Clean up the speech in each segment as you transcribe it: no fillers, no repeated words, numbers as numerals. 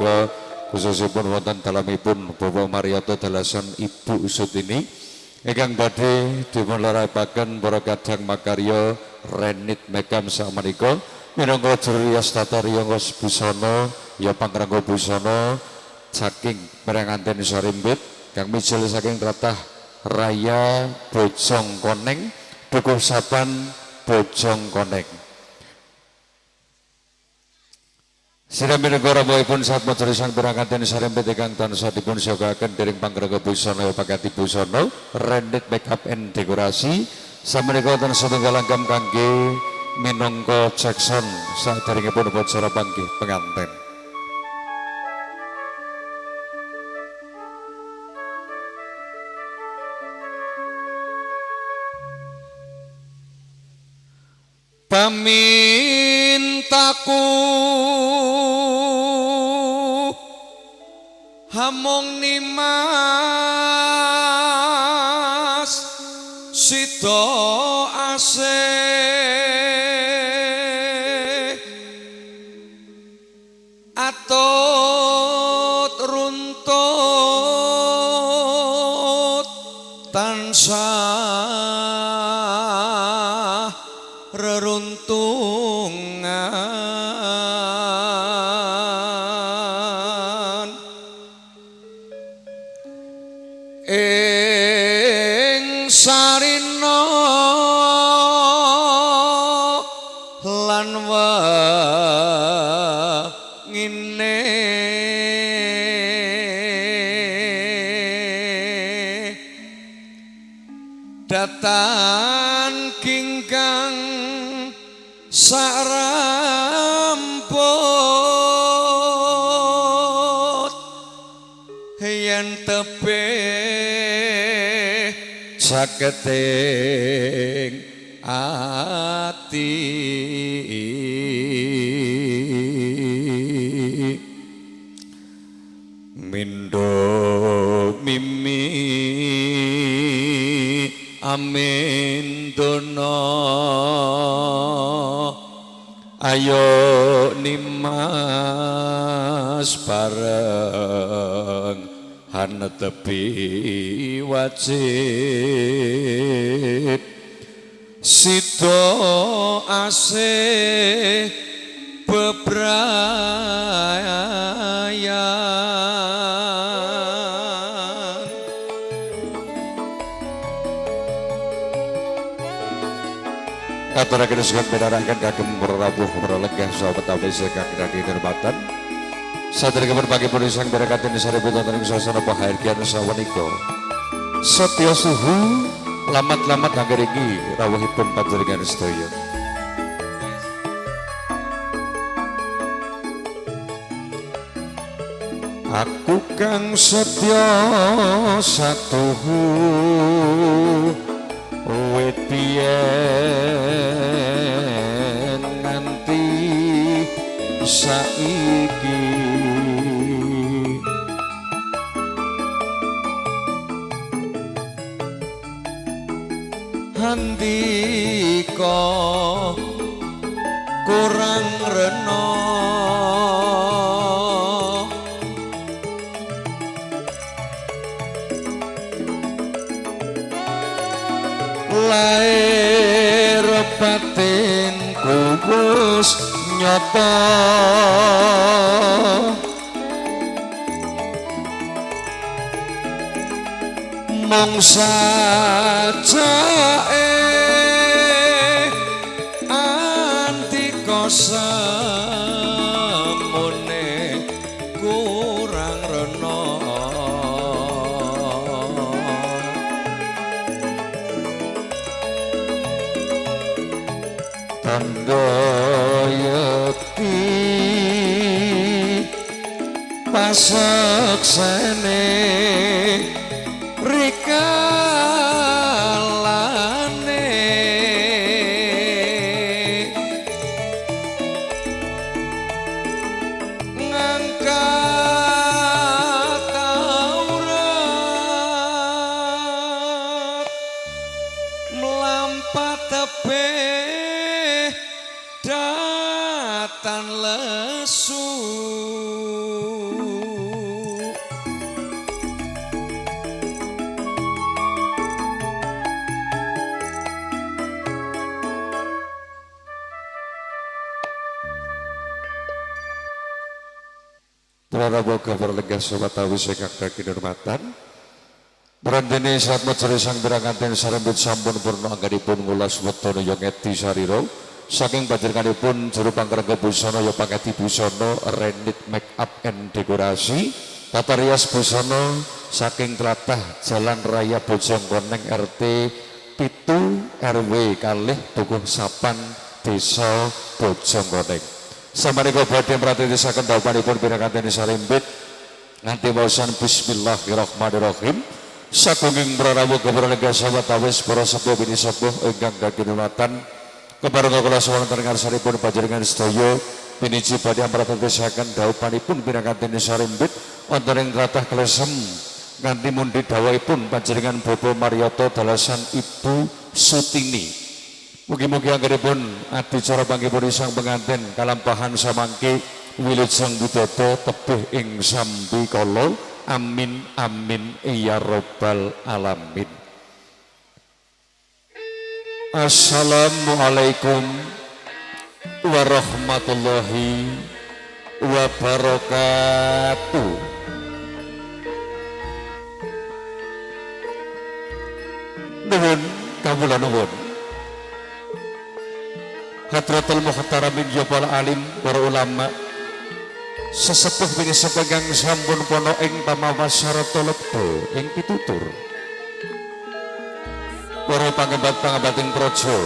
menika khususipun wonten dalamipun Bapak Marioto dalasan Ibu Sutini ingkang badhe dipunlarapaken para kadang makarya Renit Mekam sakmenika minangka jerias tata riyos busana ya pangrangga busana saking Meranganten Sarimbit kang mijil saking tlatah Raya Bojong Koneng Dukuh Sapan Bojong Koneng. Sirami negara pun saat matur sang Meranganten Sarimbit ingkang tansah dipun siagaken dening pangrangga busana pakati busana Renit Makeup and Dekorasi sameneika wonten setunggal langgam kangge minangka Jackson saderengipun upacara panggih penganten. Pamintaku hamung nimas sida asih atut runtut tansah reruntungan ing sarina lan wengine datan kingkang saramput yen tebih saketing ati mindo mimi amin dono ayo nimas bareng hanetepi wajib sida asih bebrayan aturaken seged pinarangken kagem Prabu Pralegah sahabat abis kang dadi hormatan saderengipun pangipun sang Meranganten Sarimbit wonten ing sasana pahargyan sawenika Setya Suhu lamat-lamat anggeniki rawuhipun panjenengan sedaya. Aku kang setya satuhu wit biyen nganti saiki handika kurang rena lair batinku wis nyata mung sajake antika semune kurang rena tandha yekti pasaksane rikalane ngangkat aurat melampah tebih datan lesu Prarawa kabar lega sobat awis ingkang dagi hormatan. Brandene saat majelis sang biranganten sarembit sampun purna anggenipun ngulas wetone ya ngeti sarira. Saking panjenenganipun juru pangkrengga busana ya pangeti busana Renit Make Up and Dekorasi. Tata rias busana saking tlatah Jalan Raya Bojonggroneng RT 7 RW kalih Dukuh Sapan Desa Bojonggroneng. Samarika badhe mratelaken dawanipun piranganten sarembit nganti waosan bismillahirrahmanirrahim. Sagunging prarawuh kepralega sahabat awis para sepuh bini sepuh ingkang daging hormatan kepareng kula sawanten ngarsanipun panjenengan sedaya piniji badhe mratelaken dawanipun piranganten sarembit wonten ing tlatah Klesem nganti mundi dawuhipun panjenengan Bapak Marioto dalasan Ibu Sutini. Mugi-mugi anggenipun adicara panggihipun sang pengantin kalampahan samangke wilujeng widodo tebih ing sambikala. Amin amin ya rabbal alamin. Assalamualaikum warahmatullahi wabarakatuh. Nuwun kawula nuwun. Hadratul Muhtaramin ya para alim, para ulama, sesepuh bini sepegang sampun pono ing pamawasyarata lebda ing pitutur. Para pangembat-pangembating praja,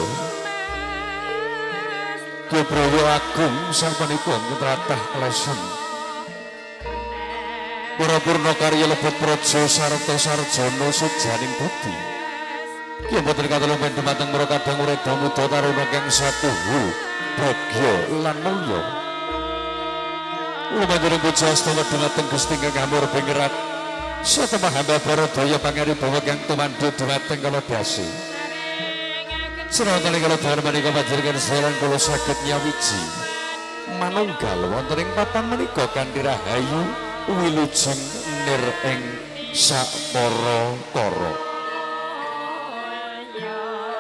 Kebrawa Agung sampun tlatah Klesem. Para purna karya lebet praja sarta sarjana sujaning budi. Ki mboten katelu ben dumateng para kadang urip muda taruna kang satuhu bagya lan mulya. Lumanjur puja astana dumateng Gusti Kang Hamur Bingrat. Satemah hamba Baradaya pangaribawa kang tumandu dumateng kala dasi. Serawatane kala dahar menika panjenengan selan kula saged nyawiji manunggal wonten ing papan menika kanthi rahayu wilujeng nir ing sapara-para.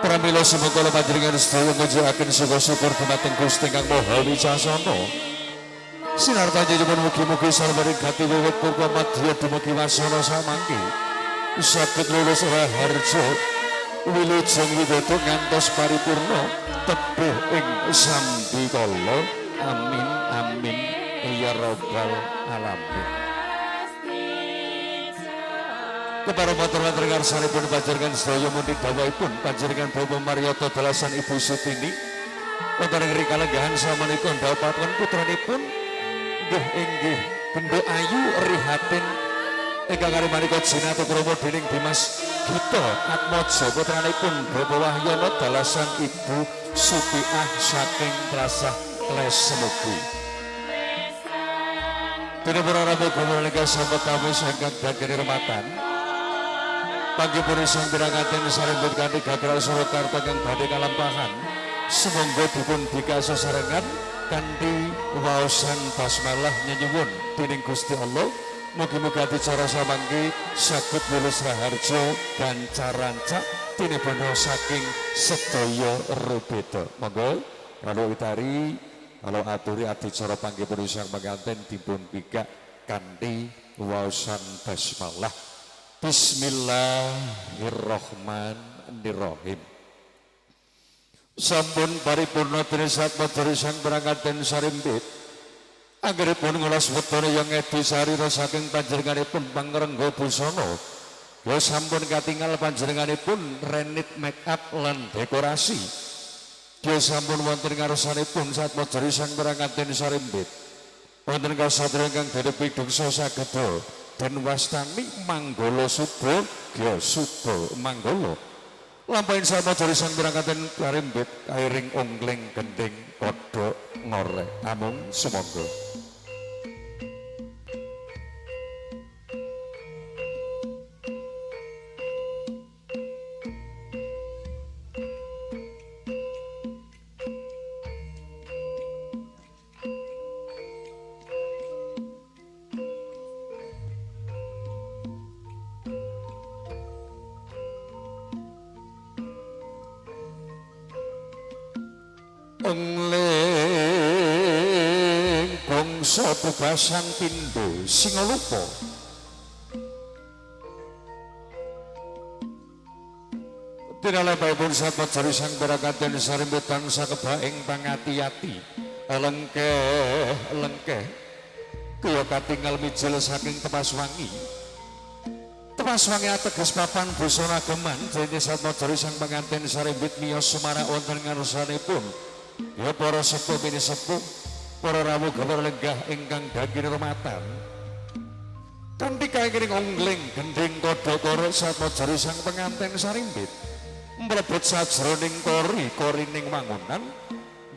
Pramila semoga panjenengan sedaya mujuaken syukur dumateng Gusti Kang Maha Wicasana. Sinar panjenengan mugi-mugi sareng gati wiwit purwa madya dumugi wasana samangke. Saged lulus raharja wilujeng widodo ngantos paripurna tebih ing sambikala. Amin amin ya rabbal alamin. Kepada matur-matur ngarsanipun panjenengan sedaya mundi dawuhipun panjenengan Bapak Marioto dalasan Ibu Sutini wonten ing kalenggahan samenika ndhawaken putranipun nggih inggih Bendo Ayu Rihatin ingkang karimanika jinatu krama dening Dimas Gita Atmaja putranipun Bapak Wahyono dalasan Ibu Sutiah saking Trasah Klesem. Dene para rabu kula sahabat awis ingkang daging hormatan. Panggihipun sang piranganten sarembut kanthi gagal Surakarta kang badhe kalampahan. Sumangga dipun dikasa sarengan kanthi waosan basmalah nyuwun dening Gusti Allah. Mugi-mugi adicara samangke saged lulus raharja gancar-rancak tinipun saking sedaya rubeda. Monggo kalau utari kalau aturi adicara panggihipun sang pengantin dipun pigak kanthi waosan basmalah. Bismillahirrahmanirrahim. Sampun paripurna trisat madhari sang piranganten sarembit anggenipun ngulas wetone yang ngedi sarira saking panjenenganipun pangrengga busana. Ya sampun katingal panjenenganipun Renit Make Up lan Dekorasi. Ya sampun wonten ngarsanipun saat madhari sang piranganten sarembit wonten kasatria kang dene pidungsa sageda dan wastani Manggala Suba Gya Suba Manggala. Lampahin sama dari sang piranganten sarembit kairing ongling gending kodhok ngorek namung sumangga. Ongling mangsa bebasan pindho Singalupa. Tinalebahipun sahabat jari sang barakaten sarimbit tansah kebaing pangati-ati lengkeh kaya katingal mijil saking tepas wangi ateges papan busana geman dene sahabat jari sang pengantin sarimbit miyos semarak wonten ngarsanipun ya para sepuh mini sepuh para rawuh gawer lenggah ingkang daging rumatan kanthi kanging onggling gending kodhokoro sahabat jari sang pengantin sarimbit mlebet sajroning korining wangunan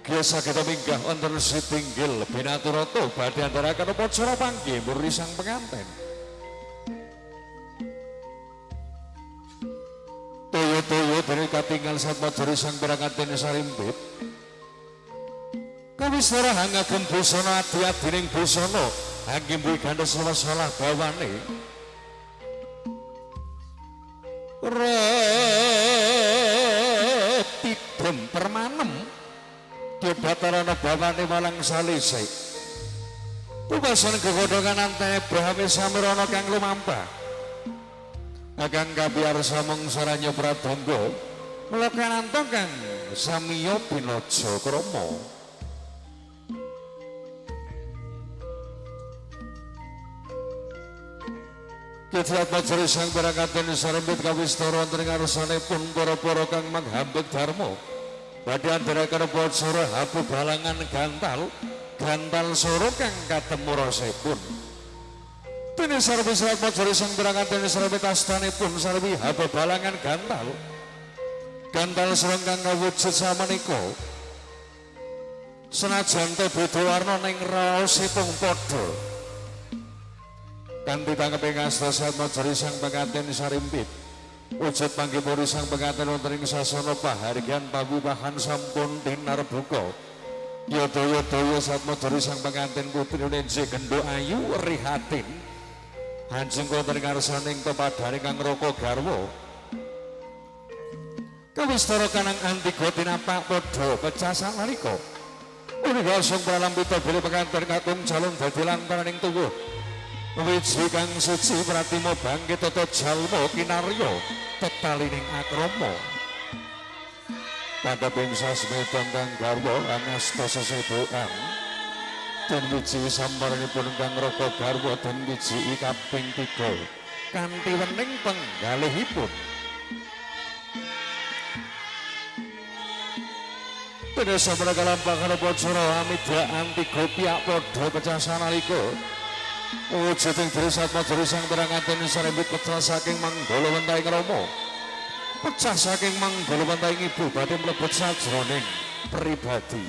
biasa kita minggah wonten sitinggil binaturata badhe andharaken upacara panggih muri sang penganten. Toyo-toyo dene katingal sadmajari sang penganten sarimbit. Kawisara ngagem busana adi-adining busana angge mbuh gantos salah bawane. Tidem permanem Diobatarana bawane malang salise Pubasan kegodongan antene Brahmi Samirana kang lumampah Agang kabiar samung saranya pradangga Mulakananta kang samiya pinaja krama Kejahat majari sang barakaten sarembit kawistara wonten ngarsanipun para-para kang manghambet dharma. Badhe andharaken upacara habu balangan gantal soro kang katemu rasipun. Dene sarwi sahat majari sang barakaten sarembit astanipun sarwi habu balangan gantal soro kang kawujud samenika. Senajan te beda warna ning raosipun padha. Kanthi tangkeping asta sahat majari sang pengantin sarimbit wujud panggih sang pengantin wonten ing sasana pahargyan pawiwahan sampun tinarbuka yadaya-daya sahat majari sang pengantin putri nenje gendho ayu rihatin hanjeng wonten ngarsaning pepadane kang raka garwa kawistara kanang antiga tinapak padha pecah sanalika ugi langsung pralambita bilih pengantin kakung calon dadi lantaraning tuwuh wiji kang suci pratima bangkit tata jalma kinarya tetalining akrama tandhaping sasmita kang garwa angasta sesedokan den wiji sambaranipun kang raka garwa den wiji kaping 3 kanthi wening penggalihipun Dene samana kalampahan upacara amidha antiga piyak padha pecah sanalika wujuding diri sahat majari sang pengantin sarembit pecah saking manggala wentahing rama pecah saking manggala wentahing ibu badhe mlebet sajroning pribadi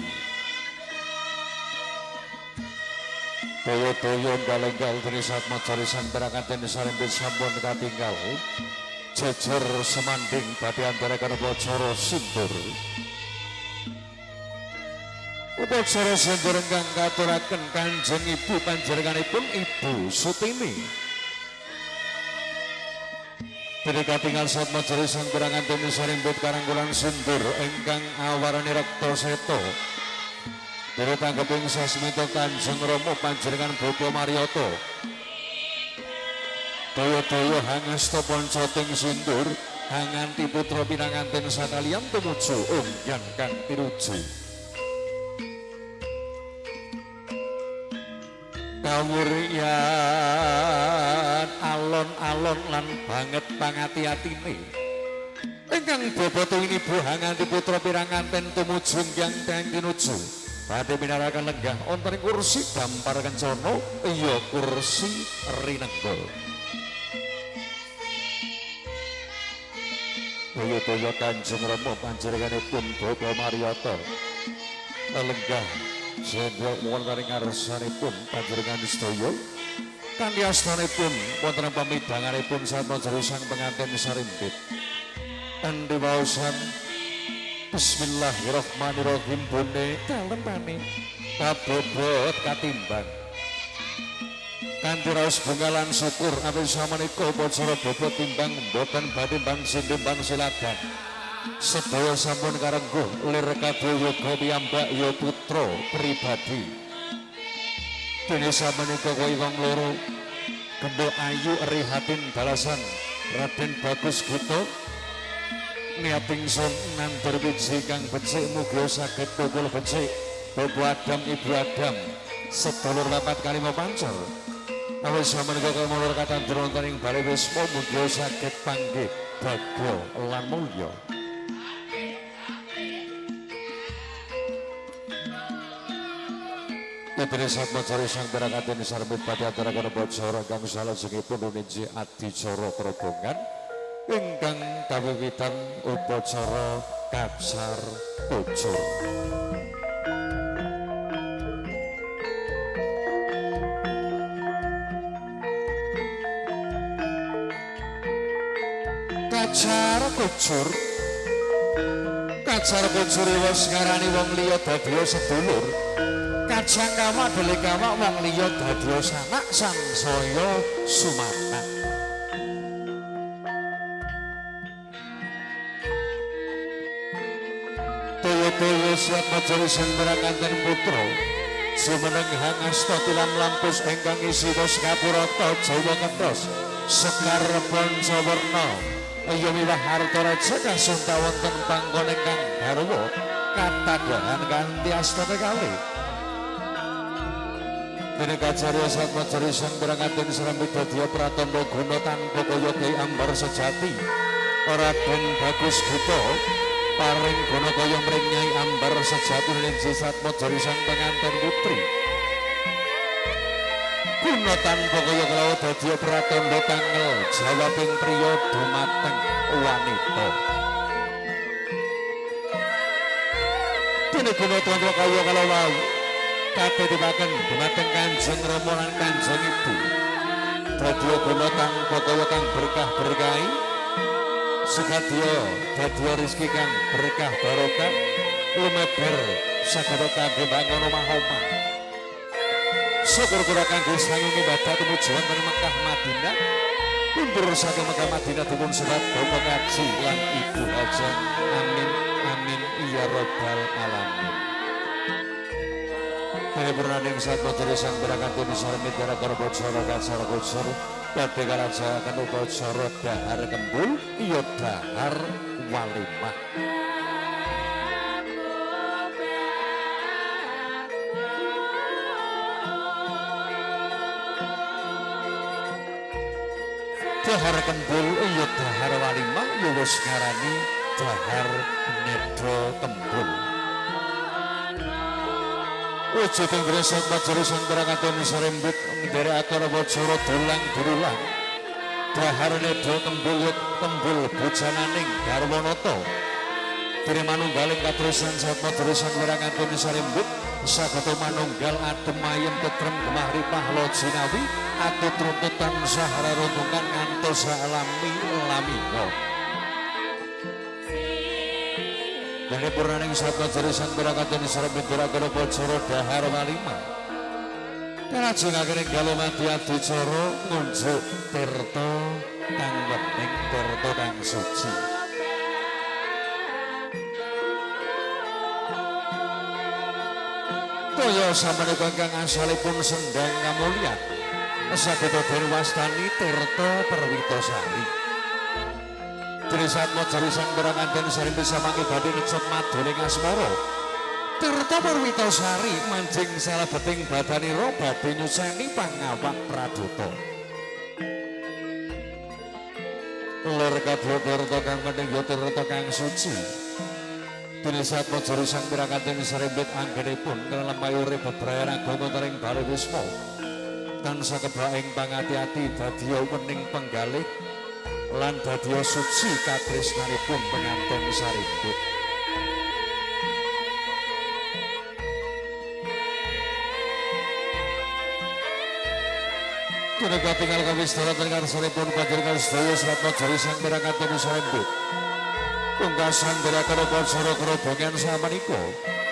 daya-daya galenggal diri sahat majari sang pengantin sarembit sampun katinggal jejer semanding badhe andharaken upacara sindur upacara sindur ingkang katuraken Kanjeng Ibu panjenenganipun Ibu Sutini. Dene katingal sahat majari sang pengantin sarimbit karangkulan sindur ingkang awarane rekta seta. Dene tanggeping sasmita Kanjeng Rama panjenengan Bapa Maryata. Daya-daya hangasta pancating sindur hanganti putra pinanganten sakaliyan tumuju unggan kang tinuju. Kawuryan alon-alon lan banget pangati-atine ingkang bobot ibu hanganti putra piranganten tumuju ingkang tinuju badhe minaraken lenggah wonten kursi dampar kencana iya kursi rinengga daya-daya Kanjeng Rama panjenenganipun Bapa Maryata lenggah Sendra wonten ing ngarsanipun panjenengan sedaya kanthi astanipun wonten pamidanganipun sahat majari sang pengantin sarimbit kanthi waosan Bismillahirrahmanirrahim bone dalempane kabobot katimbang kanthi raos bungalan syukur awit samenika upacara bobot timbang boten badhe bangsin timbang siladan sedaya sampun karengguh lir kadhe yoga piyambak ya putra pribadi dene samenika kowe wong loro Gendho Ayu Rihatin Dalasan Raden Bagus Gito niating sun nandur wiji kang becik muga saged tukul becik Bapak Adam Ibu Adam sedulur papat kalima pancur awis samenika kemulur katandur wonten ing Bali Wisma muga saged panggih bagya lan mulya. Pedri Satmacari sang berakatin sarbit pati antara kono bocor kang salah sengipun uninji adicara perhubungan ingkang kawiwitan upacara kacar ucur. Kacar kucur wis ngarani wong liya dadi sedulur. Kajang kawak delik kawak wong liya dadi sanak sansaya sumanak. Dewa-dewa Satmacari sang berakanten putra jumeneng hangasta tilam lampus ingkang isi Skapurata Jawa Ketos Sekar Pancawarna ya miwah harta raja kasunta wonten panggon ingkang garwa katadahan kanthi astana kalih. Dene kacarya Satmacari sang berangaten srambit dadi pratandha guna tanpa kaya Kyai Ambar sejati Raden Bagus Gito paring guna kaya mring Nyai Ambar sejati Ninji Satmacari sang penganten putri guna tanpa kaya kelawa dadi pratandha tangel jawabing priya dumateng wanita. Dene guna tanpa kaya kelawa katetibaken dumateng Kanjeng Rama lan Kanjeng Ibu dadi guna tanpa kaya kang berkah-berkahi sekadya dadi rezeki kang berkah barokah lumeber saged kangge bangun omah-omah syukur kula kangge sangung ibadah tumuju wonten Mekah Madinah mundur saking Mekah Madinah dipun sebat Bapak Kaji lan Ibu Haja amin amin ya rabbal alamin. Dene purnaning Satmacari sang berakanten sarmet karo bocor kacar kucur badhe kalajaken upacara dahar kembul iya dahar walimah. Dahar kembul iya dahar walimah ya wis ngarani dahar nedha kembul. Wujuding Satmacari sang berakanten sarembit ndherekaken wacara dolang berulang dahar nedha kembul bujananing garwanata dene manunggaling katresnan Satmacari sang berakanten sarembit saged manunggal adem ayem tetrem gemah ripah lojinawi atut runtutan sahara runtungan ngantos alami lamina. Dene purnaning Satmacari sang berakanten sarembit ndherekaken wacara dahar walimah kalajengaken galomati adicara ngunjuk tirta kang wening tirta kang suci. Toya sameneika ingkang asalipun sendang kamulyan saged diwastani tirta Perwitasari. Dene Satmacari sang berakanten sarembit samangke badhe necep madoning asmara tirta Perwitasari manjing salebeting badanira badhe nyuseni pangawak praduta. Lor kadya tirta kang penting ya tirta kang suci. Dene Satmacari sang berakanten sarembit anggenipun kelempayure bebrayan agung wonten ing Bali Wisma tansah kebaing pangati-ati dadiya wening penggalih lan dadiya suci katresnanipun penganten sarembit. Kene katingal kawistaran ingkang saripun panjenengan sedaya Satmacari sang berakanten sarembit pungkasan ndherekaken upacara kerobongan samenika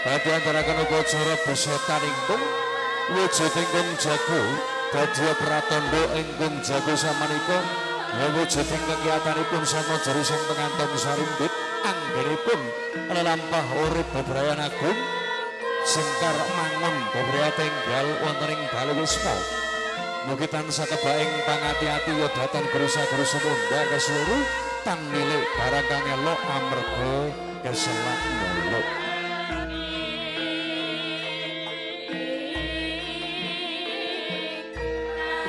badhe andharaken upacara besetan ingkung wujud ingkung jago dadi pratandha ingkung jago samenika wujuding kegiatanipun Satmacari sang penganten sarembit anggenipun lampah urip bebrayan agung Sengkar mangun beberapa tinggal wonten ing Bali Wisma. Mugi tansah kebaing pangati-ati ya dhateng gerusa-gerusa mundha keseluruh tan milik barang kang elok amarga keselak muluk.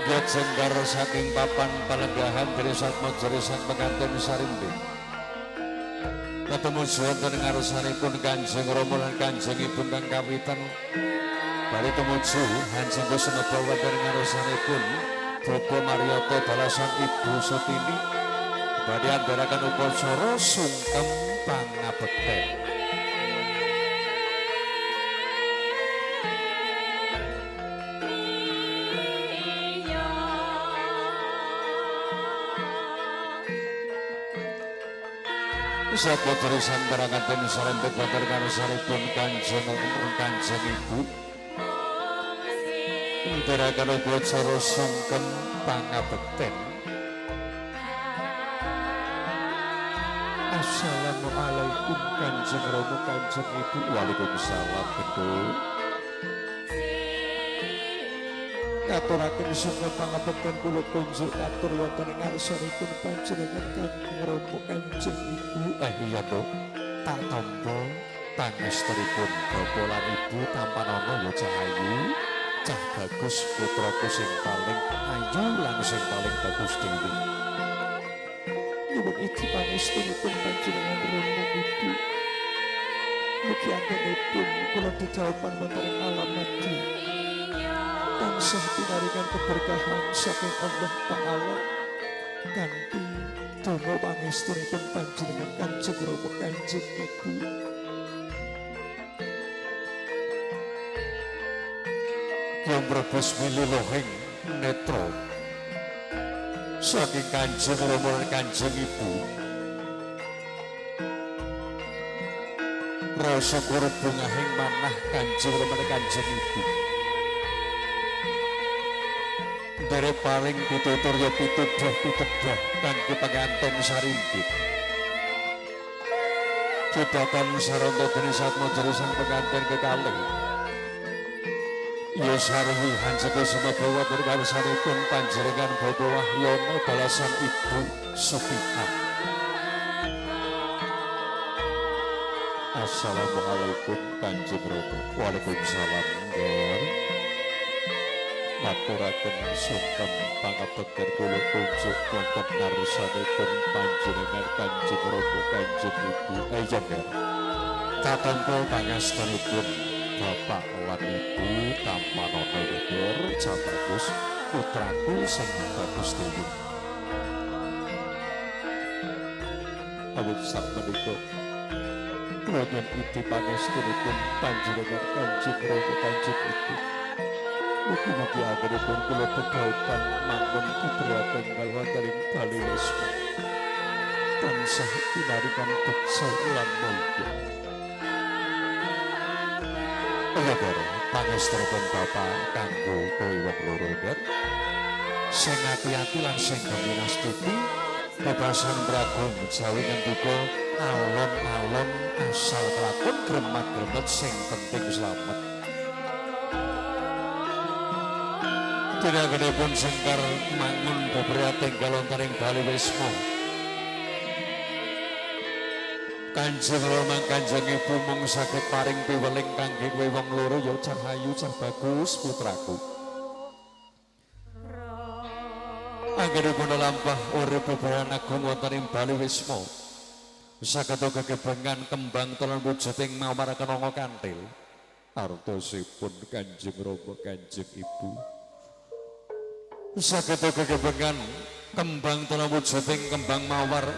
Giat sengkar saking papan palenggahan dari Satmajari sang pengantin Sarimbi. Ketemu wonten ing ngarsanipun Kanjeng Rama lan Kanjengipun kang kawitan. Bari tumuju Hansing Kusnaba wonten ing ngarsanipun Bapak Marioto dalasan Ibu Sutini. Badhe andharaken upacara sungkem pangabekten. Sapa terusan barangaken sarempet wonten ngarsanipun Kanjeng Ibu. Andharaken upacara sungkem pangabekten. Assalamualaikum Kanjeng Rama Kanjeng Ibu. Waalaikumsalam betul. Aturaken sungkem pangabekten kula kunjuk atur wonten ing ngarsanipun panjenengan Kanjeng Rama Kanjeng Ibu. Iya to. Tak tampa pangestunipun Bapak lan Ibu tampanana ya cahayu, cah bagus putraku sing paling ayu lan sing paling bagus dhewe. Nyuwun iki pangestunipun panjenengan Rama Ibu. Mugi anggenipun kula didhawuhan wonten ing alamat tansah pinaringan keberkahan saking Allah Ta'ala kanthi donga pangestunipun panjenengan Kanjeng Rama Kanjeng Ibu. Kyong Brebes Mililohing Netra saking Kanjeng Rama lan Kanjeng Ibu. Rasa kurep bungahing manah Kanjeng Rama lan Kanjeng Ibu. Dari paling pitutur ya pitudah kangge pengantin Sarimbit. Cedhakan sarana dene Satmajari sang pengantin kekalih. Ya sarwi Hansing Kusnaba wonten ngarsanipun panjenengan Bapak Wahyono dalasan Ibu Supita. Assalamualaikum Kanjeng Rama. Waalaikumsalam. Maturaken sungkem pangabekten kula kunjuk wonten ngarsanipun panjenengan Kanjeng Rama Kanjeng Ibu. Ayo tatampa pangastunipun Bapak lan Ibu tampanana luhur cabagus putraku sing bagus dhewe. Awit sapunika kula nyuwun iti pangestunipun panjenengan Kanjeng Rama Kanjeng Ibu. Mugi-mugi anggenipun kula begawan manggon putra tunggal wonten ing Bali Wisma. Tansah pinaringan beksa lan mulya. Para pangestunipun Bapak kanggo kowe wong loro nggih. Sing ati-ati lan sing gaminastuti bebasan Pragung Jawi ngendika alon-alon asal kelakon gremat-gremet sing penting slamet. Tindakanipun sengkar mangun beberapa tinggal wonten ing Bali Wisma. Kanjeng Rama Kanjeng Ibu mung saged paring piweling kangge kowe wong loro ya cahayu cah bagus putraku. Anggenipun lampah urip bebaran agung wonten ing Bali Wisma. Saged kegebengan kembang tulan wujuding mawar kenanga kanthil. Artosipun Kanjeng Rama Kanjeng Ibu. Saged kegebengan kembang tulan wujuding kembang mawar.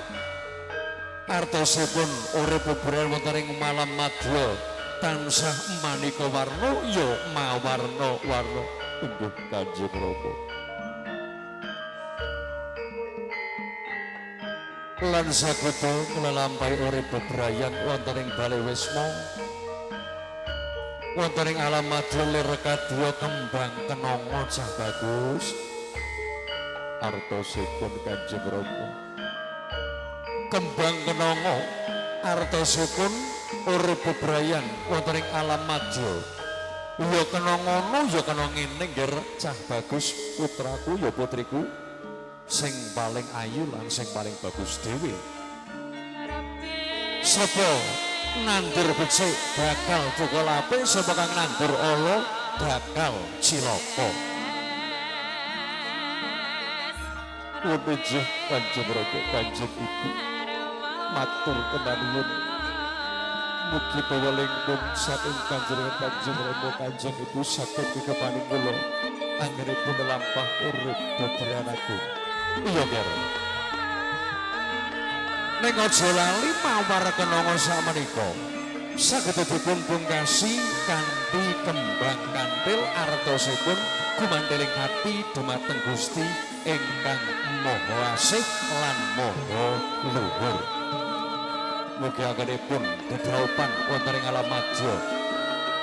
Artosipun urip bebaran wonten ing malam madya tansah manika warna ya mawarna-warna. Inggih Kanjeng Rama. Lan saged nglelampahi urip bebrayan wonten ing Bali Wisma. Wonten ing alam madya lir kadya kembang kenanga cah bagus. Artosipun Kanjeng Rama. Kembang kenanga artosipun urip bebrayan wonten ing alam madya. Ya kena ngono ya kena ngene nggih cah bagus putraku ya putriku sing paling ayu lan sing paling bagus dhewe. Sapa nandur becik bakal tukul apik, sapa kang nandur ala bakal cilaka. Wujud Kanjeng Rama Kanjeng Ibu matur kenanuwun mugi pawelingkung saking Kanjeng Rama Kanjeng Ibu saged dikepaning kula anggenipun lampah urip bebranaku. Iya kira ning aja lali mawar kenanga sakmenika saged dipun pungkasi kanthi kembang kanthil artosipun gumantiling ati dumateng Gusti ingkang Maha Asih lan Maha Luhur. Mugi anggenipun dedhaupan wonten ing alam madya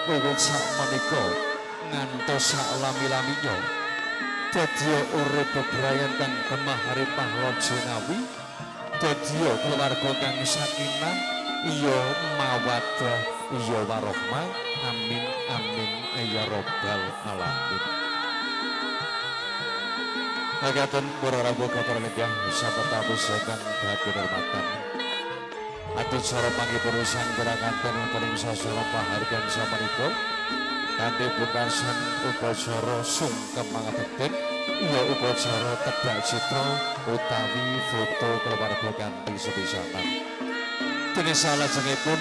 wiwit sakmenika ngantos salami-laminya dadi urip bebrayan kang gemah haripah lajengnawi, dadi keluarga kang sakinah, iya mawaddah, iya warahmah. Amin amin ya rabbal alamin. Agaten para rawuh kapraneggah sapetamu saking kehormatan. Adicara pangipun berakanten wonten ing sasana pahargan samenika kanthi pungkasan upacara sungkem mangaten ya upacara tedhak citra utawi foto keluarga kanthi sepisanan. Dene salajengipun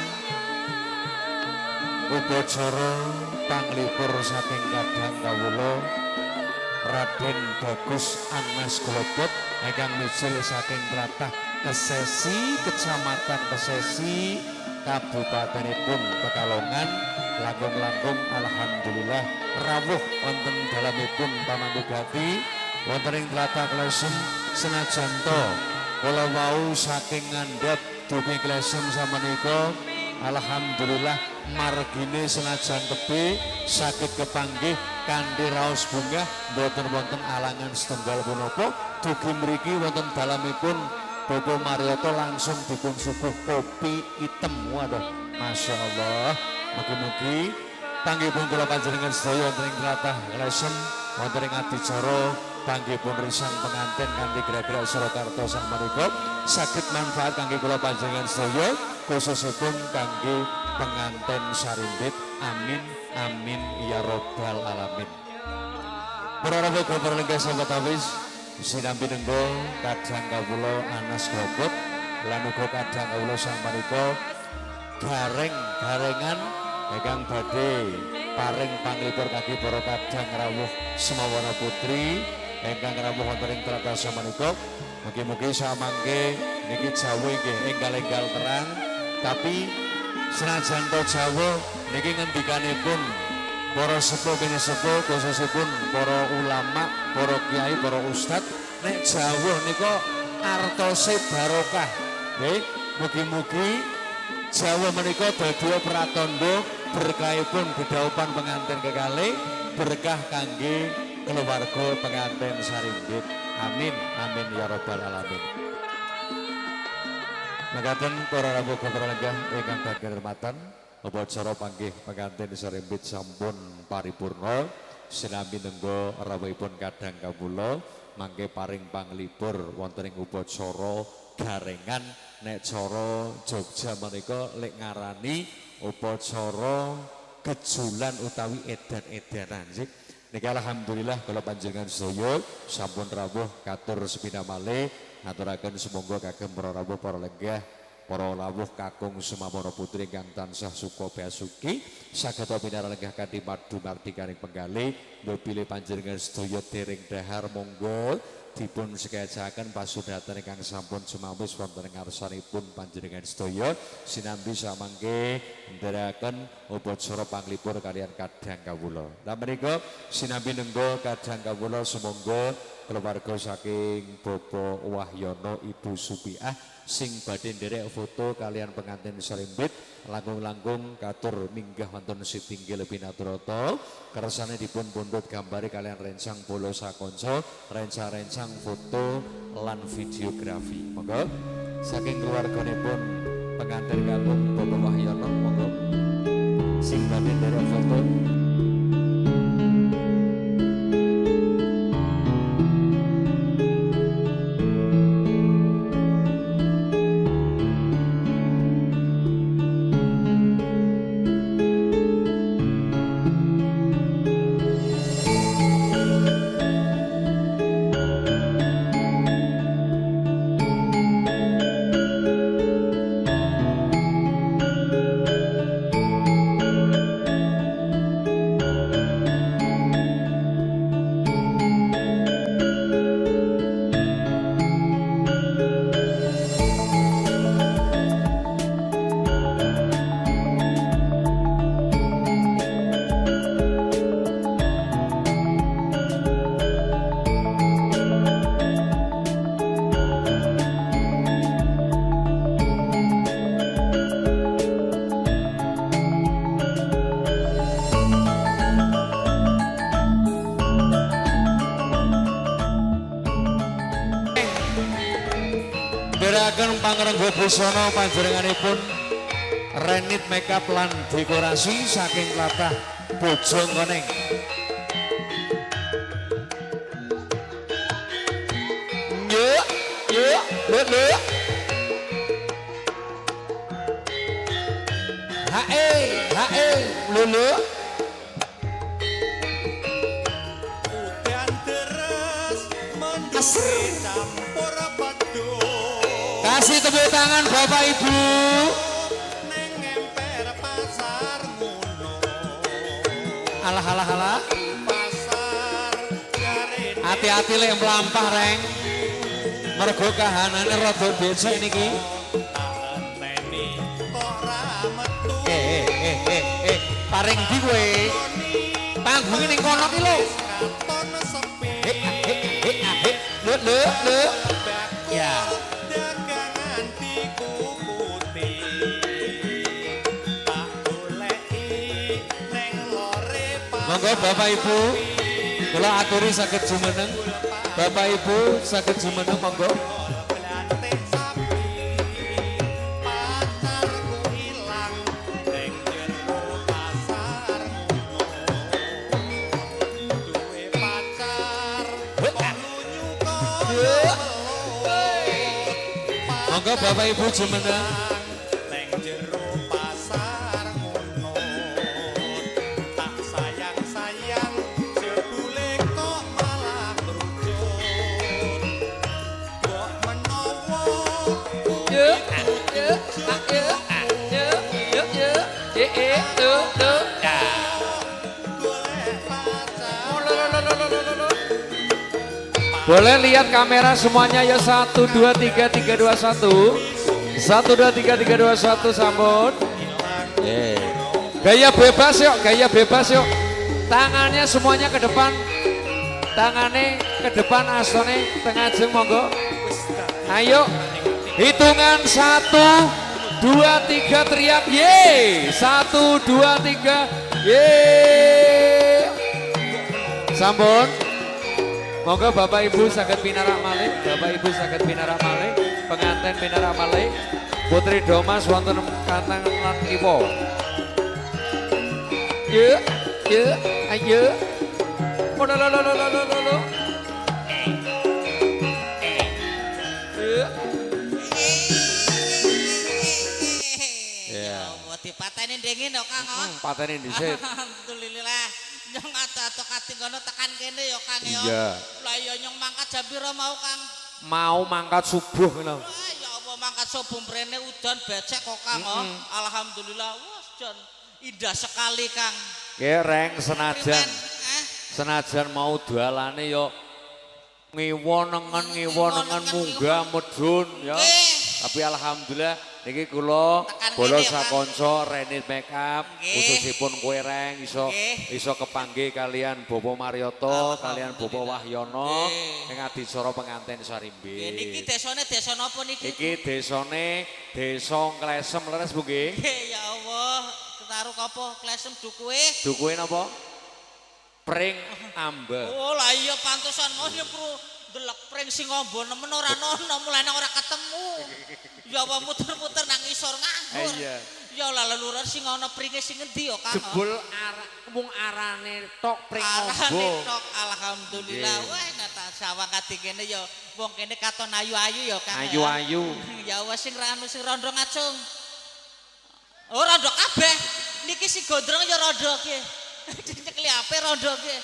upacara panglipur saking kadang kawula Raden Bagus Anas Globot ingkang mijil saking tlatah Kesesi, Kecamatan Kesesi, Kabupatenipun Pekalongan, langkung-langkung alhamdulillah rawuh wonten dalemipun pamanggugati wonten ing tlatah Klesem senajan to kula wau saking ngandhap dugi Klesem samenika alhamdulillah margine senajan tebih saged kepanggih kanthi raos bunga boten wonten alangan setunggal punapa dugi mriki wonten dalemipun Bapak Marioto langsung dipun suguh kopi hitam. Waduh, Masya Allah. Mugi-mugi panggihipun kula panjenengan sedaya wonten ing tlatah Klesem wonten ing adicara panggihipun risang pengantin kanthi gerak-gerak Surakarta sakmenika saged manfaat kangge kula panjenengan sedaya khususipun kangge pengantin sarimbit. Amin amin ya rabbal alamin. Para rawuh kapraneggah sahabat awis sinambi nenggo kadang kawula Anas Globot lan uga kadang kawula sakmenika garengan ingkang badhe paring panglipur kagem para kadang rawuh Semawana Putri ingkang rawuh wonten ing tlatah samenika. Mugi-mugi samangke niki Jawa nggih enggal-enggal terang, tapi senajan to Jawa niki ngendikanipun para sepuh kene sepuh khususipun para ulama, para kiai, para ustad nek Jawa nika artose barokah. Nggih, mugi-mugi Jawa menika dadi pratandha berkahipun bedhaupan pengantin kekalih berkah kangge keluarga pengantin sarimbit. Amin amin ya rabbal alamin. Mekaten para rawuh kapraneggah ingkang kagem upacara panggih pengantin sarimbit sampun paripurna. Sinambi nenggo rawuhipun kadang kawula mangke paring panglipur wonten ing upacara garengan nek cara Jogja menika lek ngarani upacara kejulan utawi edan-edanan sih. Niki alhamdulillah kula panjenengan sedaya sampun rawuh katur sepina malih ngaturaken sumangga kagem para rawuh para lenggah para lawuh kakung Semawana Putri ingkang tansah suka basuki saged pinarenggah kanthi madu mardikaning penggalih mbile panjenengan sedaya dereng dhahar monggo dipun sekecaken pasundhatan ingkang sampun sumawis wonten ing ngarsanipun panjenengan sedaya sinambi samangke ndherekaken upacara panglipur kaliyan kadang kawula. Lah menika sinambi nenggo kadang kawula sumangga keluarga saking Bapak Wahyono Ibu Supiah sing badhe nderek foto kalian pengantin sarimbit langkung-langkung katur minggah wonten Sitinggil Pinaturata kersane dipun pundhut gambare kalian rencang bola sakonco rencang-rencang foto lan videografi. Monggo saking keluarganipun pengantin kagum Bapak Wahyono monggo sing badhe nderek foto. Dherekaken pangrengga busana panjenenganipun Renit Makeup lan dekorasi saking tlatah Bojongoneng. Lho. Hae, lho. Udan deres mendung campur padu. Kasih tepuk tangan Bapak Ibu. Neng emper pasar ngono. Alah. Pasar jarene Hati-hati lek mlampah reng. Mergo kahanane rada becek niki. neni kok ra metu. Paring ndi kowe? Panggunge ning kono ki lho. Katon sepi. Lho. Ya. Dagangan dikukuti. Tak goleki neng lore Monggo Bapak Ibu, kula aturi saged jumeneng. Bapak Ibu saged jumeneng monggo. Blantik sapi. Pacarku ilang neng jero pasar ngono. Duwe pacar kok lunyu kok. Monggo Bapak Ibu jumeneng. Neng jero pasar ngono. Tak sayang-sayang jebule kok malah kerucut. Kok menawa golek pacar. Boleh lihat kamera semuanya ya 1 2 3 3 2 1. 1 2 3 3 2 1 sambut. Gaya bebas yuk. Tangannya semuanya ke depan. Tangannya ke depan astone tengah jeng monggo. Ayo. Hitungan 1 2 3 teriak ye. 1 2 3 ye. Sambut. Moga Bapak Ibu saged pinarak malih, pengantin pinarak malih, Putri Domas wonten kantang lan kiwa. Ayo. Oh lo. Ya. Mau dipateni dingin kok Kang. Pateni dhisik. Alhamdulillah. Nyong atok ati kono tekan kene ya Kang ya. Iya. Lah ya nyong mangkat jam pira mau Kang? Mau mangkat subuh ngono. Wah ya apa mangkat subuh mrene udan becek kok Kang. Alhamdulillah. Wah jan indah sekali Kang. Nggih reng senajan. Primen, Senajan mau dalane yo ngiwonengen munggah medun ya. Tapi alhamdulillah niki kula Tekan bolos kene ya, Kang. sakonco Renit Makeup Nggih. khususipun kowe reng Nggih. iso kepanggih kalian Bopo Marioto, kalian Bopo Wahyono Nggih. ing adicara pengantin Sarimbi. niki desane desa napa niki? Iki desane Desa Klesem leres Bu nggih. Nggih ya Allah, ketaruh apa klesem dukuhe. Dukuhe napa? Pring Ambe. Oh lah iya pantesan mau ya Bro. Delek pring sing ngombo nemen ora ono mulane ora ketemu. Ya apa muter-muter nang isor lah leluhur sing ana pringe sing ngendi ya Kang? Jebul mung arane tok pring Arane ombo. tok alhamdulillah. Nggih. Wah nek tak sawang kadi kene ya wong kene katon ayu-ayu ya Kang. Ayu-ayu. Ya wis sing ra anu sing rondo ngacung. Oh rondo kabeh. Niki si gondrong ya rondo ki. Nyekli ape rondo ki.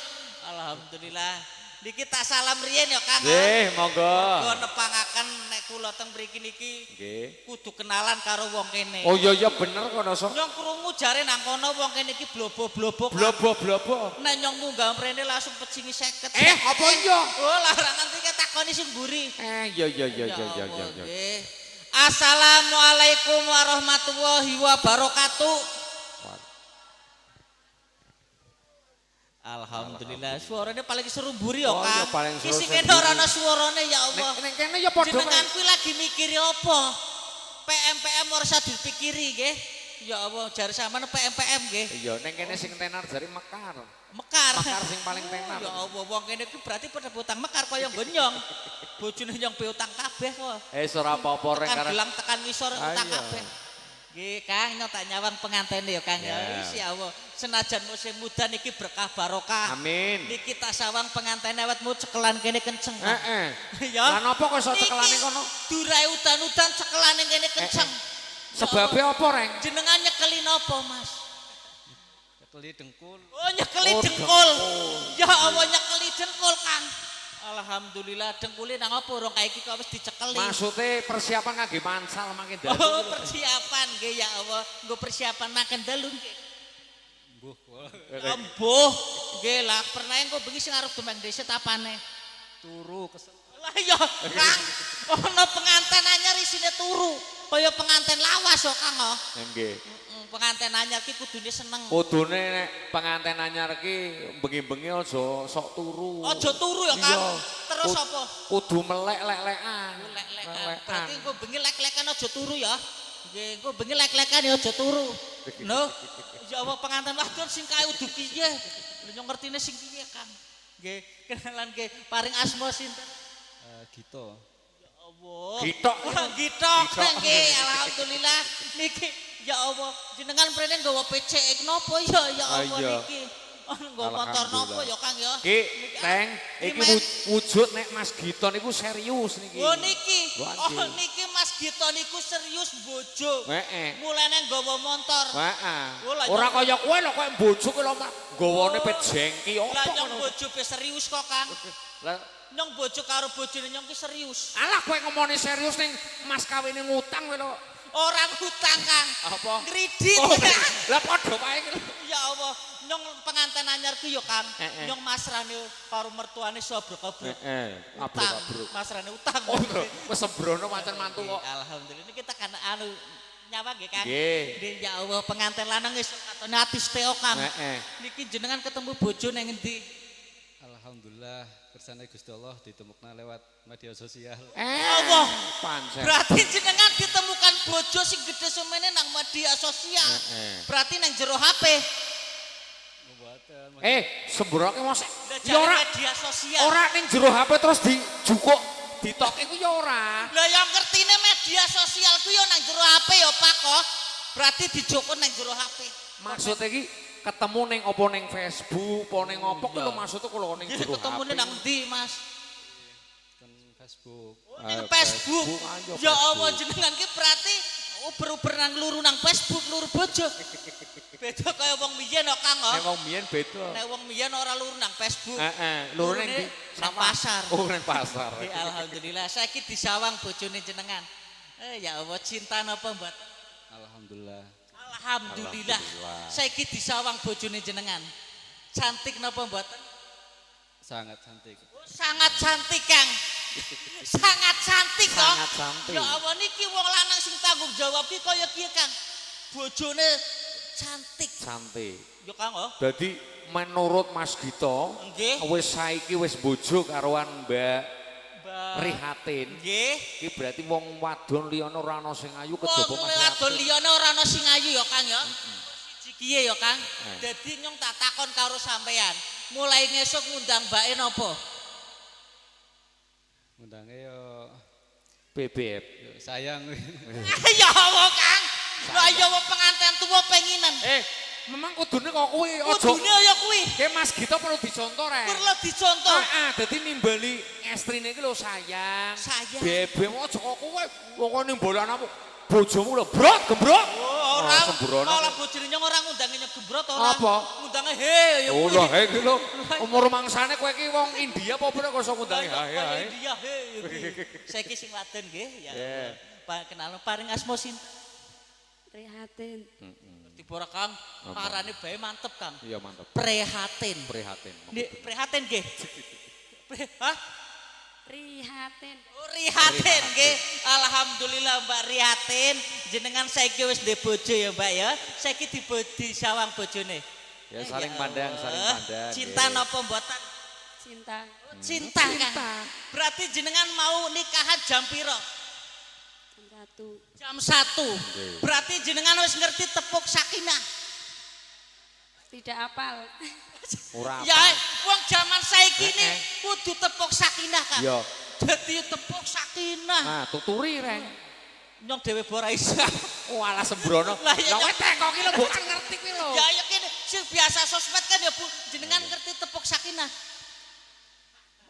Alhamdulillah. Niki tak salam riyen ya Kang. Nggih, monggo. Monggo nepangaken nek kula teng mriki niki Nggih. kudu kenalan karo wong kene. Oh iya bener kono sok. Nyong krungu jare nang kono wong kene iki blobo-blobo. Blobo-blobo. Nek nyong munggah mrene langsung pecingi 50. Apa iya? Oh larangan iki takoni sing mburi. Iya. Allah, nggih. Assalamualaikum warahmatullahi wabarakatuh. Alhamdulillah, suaranya paling seru mburi ya Oh, iya, Kang. paling seru Ki sing kene mburi. ora ana suarane ya Allah. Nek kene ya padha Jenengan kuwi lagi mikiri apa? PM ora usah dipikiri nggih. Ya Allah, jare sampean PM nggih. Iya, ning kene sing tenar jare mekar. Mekar. Mekar sing paling tenar. Ya Allah, wong kene iki berarti pada utang mekar kaya gonyong. Bojone nyong pe utang kabeh kok. Ora apa-apa rek Tekan karep. gelang tekan ngisor utang Ayo. kabeh. Nggih, Kang, nyong tak nyawang pengantene ya, Kang. Ya. Wis ya Allah, senajan musim muda niki berkah barokah. Amin. Niki tak sawang pengantene awetmu cekelan kene kenceng. Kang. Heeh. Ya. Lah napa kok iso cekelane kono? Durai udan-udan cekelane kene kenceng. Sebabe apa, Reng? Jenengan nyekeli napa, Mas? Nyekeli dengkul. Oh, nyekeli Oh, dengkul. dengkul. Ya Allah, nyekeli dengkul, Kang. Alhamdulillah dengkule nang apa urung kae iki kok wis dicekeli. Maksudnya persiapan kangge mansal makin dalu. Oh, persiapan nggih ya Allah. Nggo persiapan makan dalu nggih. Mbuh. Embuh, nggih lah pernah engko bengi sing arep demang desa apane? Turu kesel. Lah ya, Kang. Ono penganten anyar isine turu. Kaya penganten lawas kok, Kang. Oh. Nggih. Penganten anyar ki kudune seneng. Kudune nek penganten anyar ki bengi-bengi aja sok turu. Aja turu ya, Kang. Iya. Terus apa? Kudu melek lek-lekan. Lek-lekan. Berarti engko bengi lek-lekan aja turu ya. Nggih, engko bengi lek-lekan ya aja turu. No. Ya Allah pengantin wadon sing kae udu piye? Lha nyong ngertine sing piye, Kang? Nggih, kenalan nggih paring asma sinten? Gito. Ya Allah. Gitok. Wah, gitok nggih, alhamdulillah. Niki ya Allah, jenengan mrene nggawa PCX napa ya ya Allah Iya. niki. Nggawa motor napa ya, Kang ya? Ki, Reng, iki Mas. wujud nek Mas Gito niku serius niki. Oh niki. Waduh. Oh niki Mas Gito niku serius bojo. Heeh. Mulane nggawa motor. Heeh. Oh, lah, Ora nyong- kaya kowe lho kok bojo ki lho nggawane pet jengki Lah opo nyong ngono. bojo pe serius kok, Kang. Lah Nyong bojo karo bojone nyong ki serius. alah kowe ngomongin serius ning mas kawine ngutang kowe lho. Orang hutang, Kang. Apa? Kredit. Oh, lah padha wae ki lho. Ya Allah, nyong pengantin anyar ku ya, Kang. Heeh. Nyong masrane karo mertuane sobrok-obrok. Heeh, Utang. abruk-abruk. Masrane utang. Oh, lho, wis sembrono pancen mantu kok. Alhamdulillah ini kita kan anu nyawa nggih, Kang. Nggih. Nggih, ya Allah pengantin lanang wis katone ati seteo, Kang. Heeh. Niki jenengan ketemu bojo nang endi? Alhamdulillah kersane Gusti Allah ditemukna lewat media sosial. Allah. Pancen. Berarti jenengan ditemukan bojo sing gede semene nang media sosial. Heeh. Berarti nang jero HP. Mboten. Sembroke mosok. Lah Ya jare ora media sosial. ora ning jero HP terus dijukuk ditoke ku ya ora. Lah yang ngertine media sosial ku yo nang jero HP yo Pak kok. Berarti dijoko nang jero HP. Maksudnya iki ketemu ning apa ning Facebook, apa ning apa ku lho maksudku kula ning jero HP. Ketemune nang ndi, Mas? Ten Facebook. Nang Facebook. ayo Ya Allah Facebook. jenengan ki berarti uber-uber nang luru nang Facebook, luru bojo. Beda kaya wong biyen kok Kang. Nek wong biyen beda. Nek wong biyen ora luru nang Facebook. Heeh, lho ning ndi? Nang pasar. Oh, ning pasar. Ya, alhamdulillah saiki disawang bojone jenengan. Ya Allah cinta napa mboten? Alhamdulillah. Alhamdulillah. Saiki disawang bojone jenengan. Cantik napa mboten? Sangat cantik. Sangat cantik, Kang. Sangat cantik kok. Sangat cantik. Ya Allah niki wong lanang sing tanggung jawab ki kaya kiye, Kang. Bojone cantik. Cantik. Ya, Kang, oh. Dadi menurut Mas Gito, Nggih. wis saiki wis bojo karoan Mbak Mbak. Rihatin. Nggih. Iki berarti wong wadon liyane ora ana sing ayu Wong kejaba Mas wadon Rihatin. liyane ora ana sing ayu ya, Kang ya. Siji kiye ya, Kang. Eh. Dadi nyong tak takon karo sampean. Mulai ngesuk ngundang mbake napa? Undange yo BBF. sayang. Ya Allah, Kang. Lah ya wong pengantin tuwa penginan. Memang kudune kok kuwi aja. Kudune ya kuwi. Ki Mas Gito perlu dicontoh rek. Perlu dicontoh. Heeh, dadi nimbali estrine iki lho sayang. Sayang. Bebem aja kok kowe pokoke nimbali anakmu. Bojomu lho, brot, gembrot. Oh, ora. sembrono. Malah bojone nyong ora ngundange nyegembrot ora. Apa? Ngundange he ya Oh kuwi. lah, he iki lho. Umur mangsane kowe iki wong India apa ora kok iso ngundangi hae hae. Iya he. Saiki sing wadon nggih ya. Pak kenal paring asma sinten? Prihatin. Ngerti ora Kang? Arane bae mantep Kang. Iya mantep. Prihatin. Prihatin. Prihatin nggih. Hah? Prihatin. Oh, Rihatin nggih. Alhamdulillah Mbak Rihatin, jenengan saiki wis ndek bojo ya Mbak ya. Saiki disawang bojone. Ya saling pandang, saling pandang. Cinta napa mboten? Cinta. Cinta kan. Berarti jenengan mau nikahan jam piro? Jam 1. Jam 1. Berarti jenengan wis ngerti tepuk sakinah. Tidak apal. Ora Ya, wong zaman saiki ini kudu tepuk sakinah kan. Iya. Dadi tepuk sakinah. Nah, tuturi rek. Nyong dhewe ora iso. Walah sembrono. Lah, iya, Lah kowe teko ki lho bukan ngerti kuwi lho. Ya ya kene sing biasa sosmed kan ya Bu, jenengan ngerti tepuk sakinah.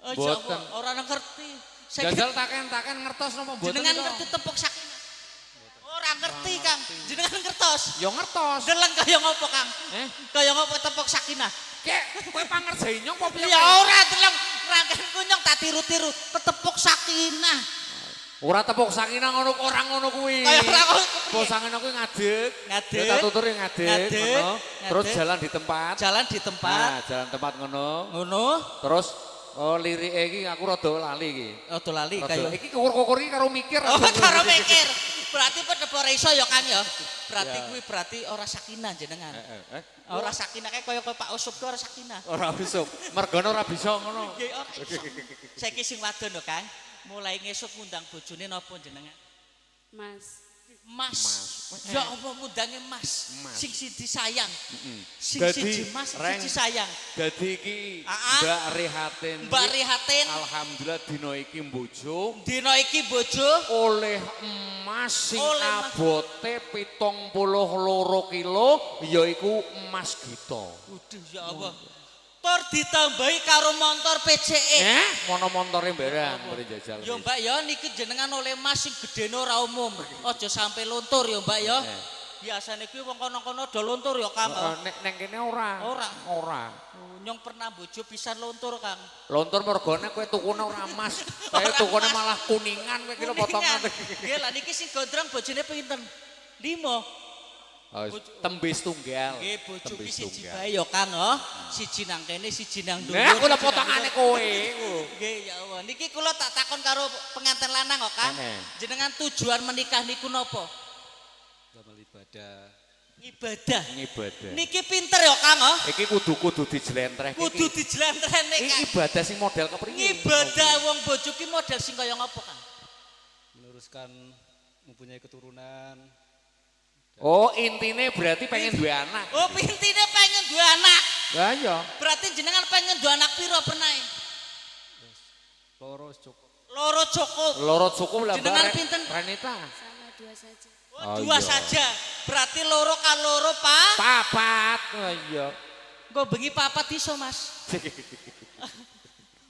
Oh, Mboten. Jawa ora ngerti. Jajal taken-taken ngertos napa mboten? Jenengan kok? ngerti tepuk sakinah. Ora ngerti Kang. Jenengan ngertos. Ya ngertos. Deleng kaya ngopo Kang? Eh? Kaya ngopo tepuk sakinah? Kek kowe pangerjai nyong apa piye? Ya ora deleng rangkengku nyong tak tiru-tiru ketepuk sakinah. Ora tepuk sakinah ngono orang ngono kuwi. Kaya ora ngono. Tepuk sakinah kuwi ngadeg. Ngadeg. Ya tak tuturi ngadeg Ngadeg. ngono. Terus Ngadeg. jalan di tempat. Jalan di tempat. Nah, jalan tempat ngono. Ngono. Terus lirike iki aku rada lali iki. Oh, lali Rada. kaya. Iki kukur-kukur iki karo mikir. Oh, karo mikir. Berarti padha ora iso ya Kang ya. Berarti kuwi berarti ora sakinah jenengan. Ora sakinah kaya Pak Usop ku ora sakinah. Ora bisa. Mergono ora bisa ngono. Nggih ora iso. Saiki sing wadon lho Kang. Mulai ngesuk ngundang bojone napa jenengan? Mas. Mas. Ya apa ngundange Mas? Sing siji sayang. Sing Dadi, siji Mas, Reng, siji sayang. Dadi iki Ah, Mbak Rihatin. Mbak Rihatin Alhamdulillah dina iki bojo dina iki bojo oleh emas sing Oleh emas. abote 72 kilo yaiku emas Gito. Waduh ya Allah. Tor ditambahi karo motor PCE. Mono montore barang mrene jajal. Yo Mbak ya niki jenengan oleh mas sing gedene ora umum. Aja sampai luntur ya Mbak ya. Biasane kuwi wong kono-kono do luntur ya Kang. Nek kene ora. Ora. Ora. Nyong pernah bojo pisan luntur Kang. Lontor mergone kowe tukune ora emas. Kowe tukune malah kuningan kowe kira potongan. Nggih lah niki sing gondrong bojone pinten? 5. Tembis tunggal. Nggih bojo ki Tembis siji tunggal. bae ya Kang oh. Siji nang kene, siji nang dhuwur. Nah, kula potongane kowe. Nggih ya Allah. Niki kula tak takon karo pengantin lanang kok Kang. Jenengan tujuan menikah niku napa? Damel ibadah. Ibadah. Ibadah. Niki pinter ya Kang oh. Iki kudu dijlentreh. Kudu dijlentrehne Iki Kang. ibadah sing model kepriye? Ibadah wong bojo ki model sing kaya ngapa Kang? Meneruskan mempunyai keturunan. Oh, intine berarti pengen duwe anak. Oh, intine pengen duwe anak. Lah iya. Berarti jenengan pengen duwe anak piro pernah? Loro cukup. Loro cukup. Loro cukup lah. Jenengan Mbak pinten? Renita. Sama 2 saja. Oh, 2 saja. Berarti loro kan loro, Pak. Papat. Oh iya. Nggo bengi papat iso, Mas.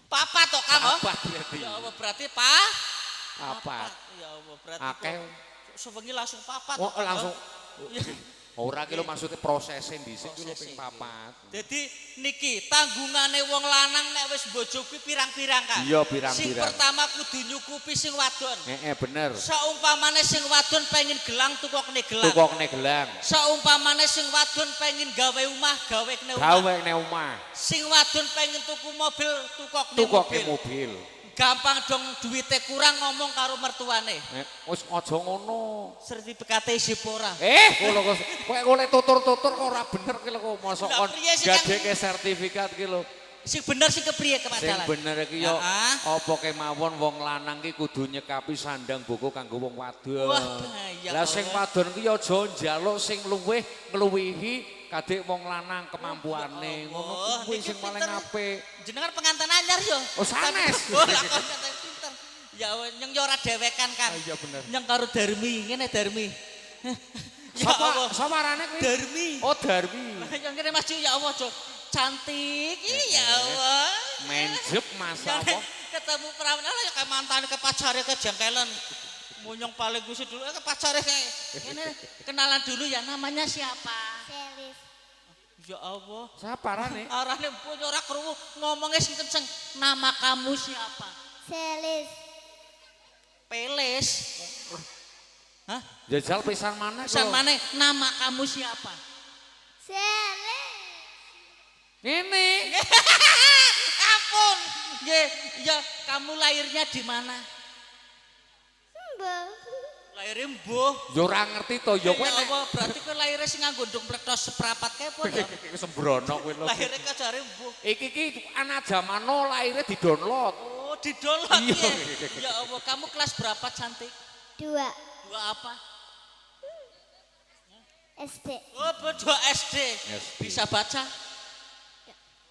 Papat tok, Kang. oh? Papat berarti. Ya Allah, berarti Pak. Papat. Ya Allah, berarti Akeh. sewengi langsung papat. Oh, tok, Kang, langsung. Ya. Ora ki lho maksudnya prosesnya dhisik ki lho ping Prosesnya. papat. Jadi niki tanggungane wong lanang nek wis bojo kuwi pirang-pirang Kang. Iya, pirang-pirang. Sing pertama kudu nyukupi sing wadon. Bener. Saumpamane sing wadon pengen gelang tukokne gelang. Tukokne gelang. Saumpamane sing wadon pengen gawe omah, gawekne omah. Gawe nek omah. Sing wadon pengen tuku mobil, tukokne Tukokne mobil. mobil. Gampang dong duwite kurang ngomong karo mertuane. Wis aja ngono. Sertifikate isih ora. Kowe oleh tutur-tutur kok ora bener ki lho kok mosok Lah, kon priye sih, Kang? gadeke sertifikat ki lho. Sing bener sing kepriye Sing kepadalan? bener iki yo Heeh. apa kemawon wong lanang ki kudu nyekapi sandang buku kanggo wong wadon. Wah, ya Lah sing Allah. wadon ki aja njaluk sing luwih ngluwihi kadek wong lanang kemampuane. Ngono Allah, kuwi niki sing paling pinter. apik. Jenengan pengantin anyar yo. Oh, sanes. Oh, lah kok pinter. Ya nyeng yo ora dewekan Kang. Iya bener. Nyeng karo Darmi, ngene Darmi. Ya Allah. Sapa arane kuwi? Darmi. Oh, Darmi. Yang kene maju ya Allah, Jo. Cantik. Ya Allah. Menjep masa apa? Ketemu perawan lah ya kayak mantan ke pacare ke jengkelan. Munyong paling gusut dulu ke pacare kayak. Ini kenalan dulu ya namanya siapa? Selis. Ya Allah. Siapa arane? Arane punya ora krungu ngomongnya sing kenceng. Nama kamu siapa? Selis. Peles. Hah? Jajal pisan mana Pesan mana? Nama kamu siapa? Selis. Ini. Ampun. Ya, kamu lahirnya di mana? Mbah. Lahirnya mbuh. Yo ora ngerti to, yo kowe Ya nek Allah, berarti kowe lahirnya sing nganggo ndung plecos seprapat kae pun ya. sembrono kowe lho. Lahirnya kajare mbuh. Iki anak zamano lahirnya di-download. Oh, didolot Iya. ya. Ya Allah, kamu kelas berapa cantik? 2 Dua apa? SD. Oh, dua SD. Bisa baca?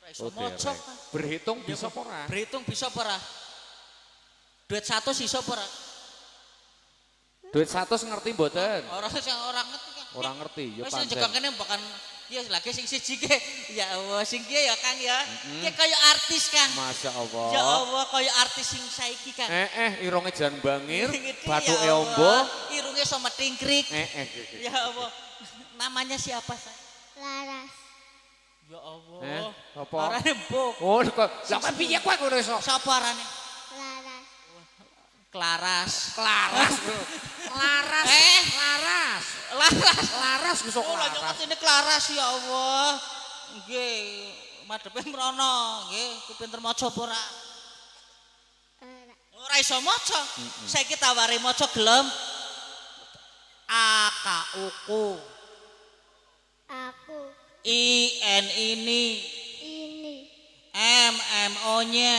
Ora iso Oh, maca. derek. Berhitung bisa apa ora? Berhitung bisa apa ora? Duit 100 iso apa ora? Duit 100 ngerti mboten? Orang sing ora ngerti kan. Ora ngerti, ya Wis sing pancen. jekang kene bukan ya lagi sing siji ge. Ya Allah, sing ki ya Kang ya. Ki kaya artis Kang. Masya Allah. Ya Allah, kaya artis sing saiki Kang. Irunge jan bangir, Ngiti, batuke ya ombo. Allah, irunge sama tingkrik. Gitu. Ya Allah. Namanya siapa, Say? Laras. Ya Allah. Apa? Arane mbok. Oh, kok sampe piye kowe ngono iso? Sapa arane? Laras. Klaras. Laras. Laras. Eh? Laras. Laras. Laras besok Oh, lah laras. nyokot ini Klaras ya Allah. Nggih, madhepe mrono, nggih, ku pinter maca apa ora? Ora. Ora iso maca. Saiki tawari maca gelem. A K U Ku. Aku. I N ini. Ini. M M O nya.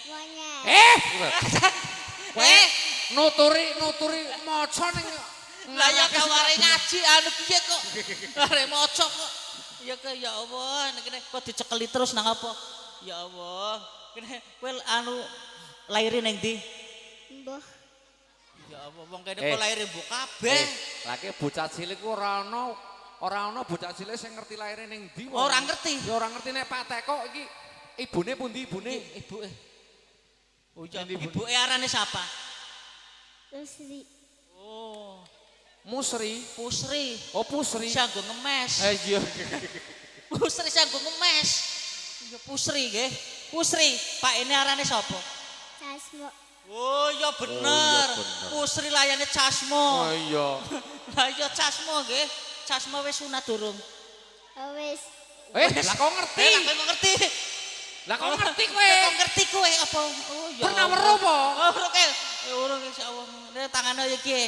Monyet. Eh, Nuturi maca ning lah ya tawari ngaji anu piye kok. Are maca kok. Ya ke ya Allah, nek kok dicekeli terus nang apa? Ya Allah. Kene kowe anu lahirin ning ndi? Mbah. Ya Allah, wong kene kok lahir mbok kabeh. Lagi bocah cilik ku ora ana bocah cilik sing ngerti lahire ning ndi. Ora ngerti. Ya ora ngerti nek Pak Teko iki ibune pundi ibune? Ibuke. Oh ya, Endi, Bu? ibuke arane siapa? Rusli. Oh, Musri. Pusri. Oh, Pusri. Sanggo ngemes. Iya. Pusri sanggo ngemes. Ya Pusri nggih. Pusri, Pak ini arane sapa? Casmo. Oh ya bener. Pusri layane Casmo. Oh iya. Lah iya Casmo nggih. Casmo wis sunat durung? Wis. Lah kok ngerti? Lah kok ngerti? Lah kok ngerti kowe? Kok ngerti kowe apa? Oh ya. Pernah weruh apa? Oh, oke. Urung insyaallah. Nek tangane ya ki.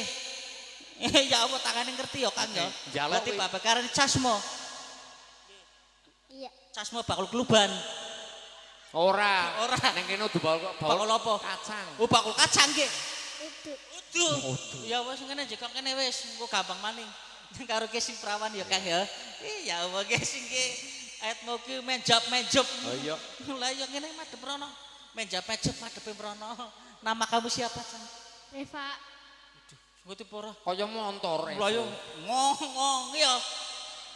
Ya Allah tangane ngerti ya Kang ya. Njaluk Berarti kuwi. Bapak karene Casmo. Iya. Casmo bakul kluban. Ora. Ora. Ning kene udah Bakul apa? kacang. Oh bakul kacang nggih. Itu. Uduh. Ya wis ngene jekok kene wis engko gampang maning. Karo ki sing prawan ya Kang ya. Ya Allah ki sing ki etmo ki menjap-menjep. Oh iya. Lah ya ngene madhep rono. Menjap-menjep madhepe rono. Nama kamu siapa, Cang? Reva. Ngerti apa ora? Kaya montor. Lah yo ngong ya.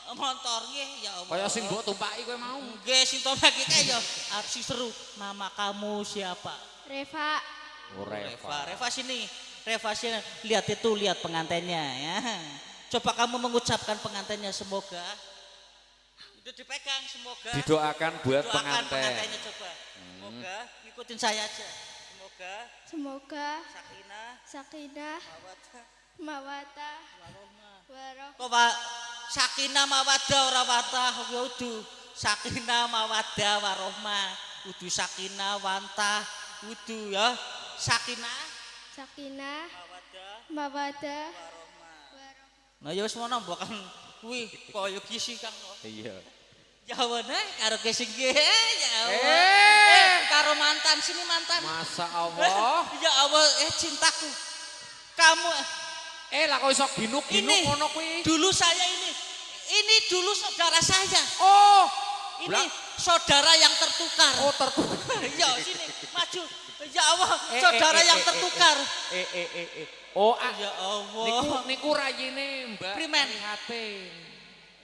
Motor nggih ya Allah. Kaya sing mbok tumpaki kowe mau. Nggih sing to lagi kae ya. Arep sing seru. Nama kamu siapa? Reva. Reva sini. Reva sini. Lihat itu, lihat pengantinnya ya. Coba kamu mengucapkan pengantinnya semoga. Itu dipegang semoga. Didoakan buat Doakan pengantin. pengantinnya coba. Semoga ikutin saya aja. Semoga Semoga sakinah, sakinah, mawaddah, mawaddah, warahmah. waroh. Kok Pak sakinah mawaddah ora watah ya udu. Sakinah mawaddah warahmah. Udu sakinah wantah udu ya. Sakinah Sakinah, mawaddah mawaddah, warahmah. waroh. Nah ya wis ngono mbokan kuwi kaya kisi Kang. Iya. Jawane karo kesing ge ya Allah. Karo mantan sini mantan. Masa Allah. Ya Allah cintaku. Kamu Lah kok iso ginuk-ginuk ini ngono kuwi? dulu saya ini dulu saudara saya. Oh. Ini saudara yang tertukar. Oh, tertukar. Ya sini maju. Ya Allah, saudara yang tertukar. Oh, Ya Allah. niku rayine Mbak Primen. Prihatin.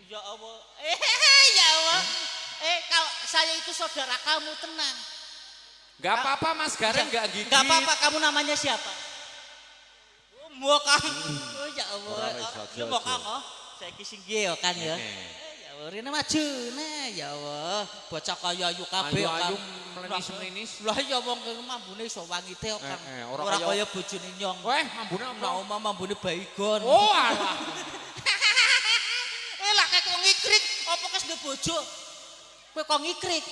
Ya Allah. Ya Allah. Kalau saya itu saudara kamu, tenang. Gak apa-apa Mas Gareng gak gigit. Gak apa-apa, kamu namanya siapa? Mbok Kang. Oh ya Allah. Ya Mbok Kang, saiki sing nggih ya kan ya. Ya Allah, rene maju. Nah, ya Allah. Bocah kaya ayu kabeh kan. Ayu melenis-melenis. Lah ya wong mambune iso wangite kok Kang. Ora Kaya bojone nyong. Weh, mambune apa? Nah, omah mambune baygon. Oh, alah. Lah kok ngikrik, apa kes ndek bojo? Kowe kok ngikrik?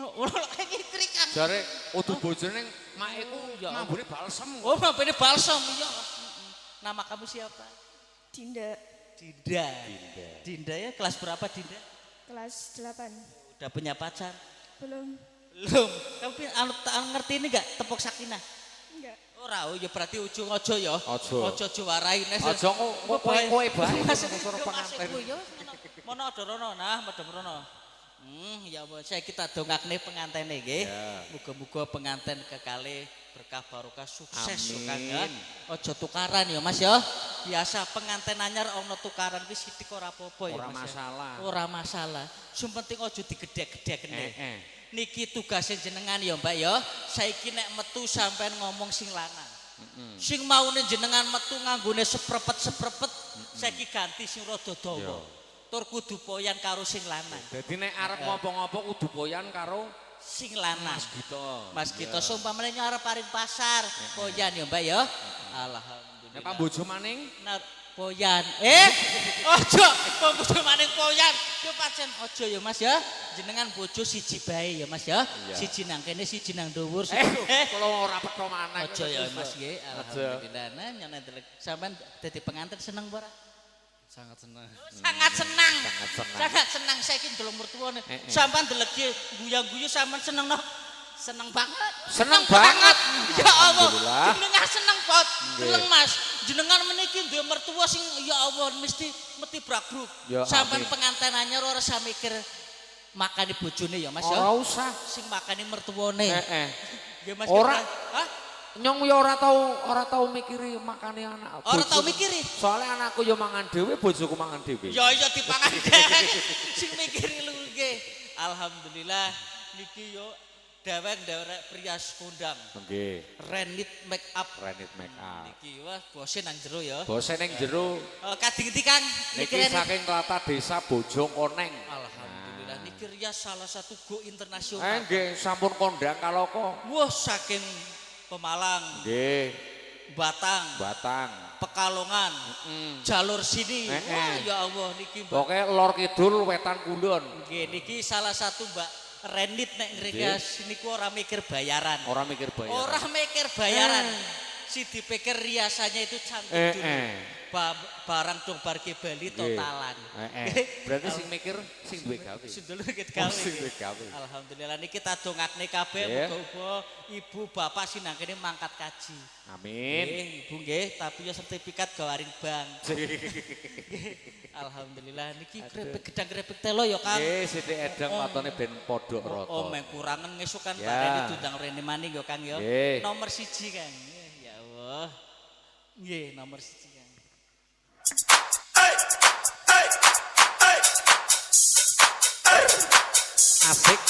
Ora kok ngikrik Kang. Jare udu bojone mak iku Ya mambune balsem. Oh, mambune balsam iya. Nama kamu siapa? Dinda. Dinda. Dinda ya kelas berapa Dinda? Kelas 8. Udah punya pacar? Belum. Belum. Kamu ngerti ini enggak tepuk sakinah? Enggak. Ora, oh ya berarti ujung aja ya. Aja. Aja juarain. Aja kok kowe bae Masuk suara pengantin. Mono ada rono nah, madem rono. Ya saya kita dongakne pengantene nggih. Muga-muga penganten kekalih berkah barokah sukses Kang ya. Aja tukaran ya Mas ya. Biasa penganten anyar ana tukaran kuwi sithik ora apa-apa ya Ora Mas. masalah. Ora masalah. Sing penting aja digedhek-gedhekne. Niki tugasnya jenengan ya Mbak ya. Saiki nek metu sampean ngomong sing lanang. Sing maune jenengan metu nganggone seprepet-seprepet, saiki ganti sing rada dawa. Tur kudu poyan karo sing lanang. Dadi nek arep ngopo-ngopo kudu poyan karo Sing lanang. Mas Gito. Mas Gito sumpamane arep paring pasar, poyan ya Mbak ya. Alhamdulillah. Nek pambojo maning Poyan. Ojo, bojo maning poyan. Yo pancen ojo ya Mas ya. Jenengan bojo siji bae ya Mas ya. Siji nang kene, siji nang dhuwur. Kalau ora petho maneh. Ojo ya Mas nggih. Alhamdulillah. Nah nyonet sampean dadi pengantin seneng ora? Sangat senang. Sangat senang. Sangat senang saiki ndelok mertuane. Sampean deleki guyang-guyu sampean seneng no. Seneng banget. Seneng banget. Ya Allah. Jenengan seneng banget. Seneng Mas. Jenengan meniki duwe mertua sing ya Allah mesti bragruk. Sampean pengantin anyar ora usah mikir makani bojone ya Mas ya. Ora usah. Sing makani mertuane. Nggih Mas. Ora. Hah? Nyong ya ora tau mikiri makane anak. Ora tau mikiri. Soalnya anakku ya mangan dhewe, bojoku mangan dhewe. Ya iya dipangan dhewe. Sing mikiri lu nggih. Alhamdulillah niki yo dewek prias kondang. Nggih. Renit make up. Renit make up. Niki wah bose nang jero ya. Bose ning jero. Kading-kading Kang. Niki saking Tlatah Desa Bojong Koneng. Alhamdulillah niki rias salah satu go internasional. Nggih, sampun kondang kaloko. Wah saking Pemalang. Nggih. Batang. Pekalongan. Jalur sini. Wah ya Allah niki. Pokoke lor kidul wetan kulon. Nggih niki salah satu Mbak Renit nek ngrikas niku ora mikir bayaran. Ora mikir bayaran. Si dipikir riasannya itu cantik dulu. Barang dong barke Bali totalan. Berarti sing mikir sing duwe gawe. Sing dulu ket gawe. Sing duwe gawe. Alhamdulillah niki kita dongakne kabeh muga-muga ibu bapak sinang kene mangkat kaji. Amin. Nggih, Ibu nggih, tapi ya sertifikat gawaring bank. Alhamdulillah niki krepek gedang-krepek telo ya Kang. Nggih, sithik edang watone ben padha rata. Oh, meng kurangan ngesukan Pak Reni diundang Reni maning ya Kang ya. Nomor 1 Kang. Ya Allah. Nggih, nomor 1 Kang. Asik.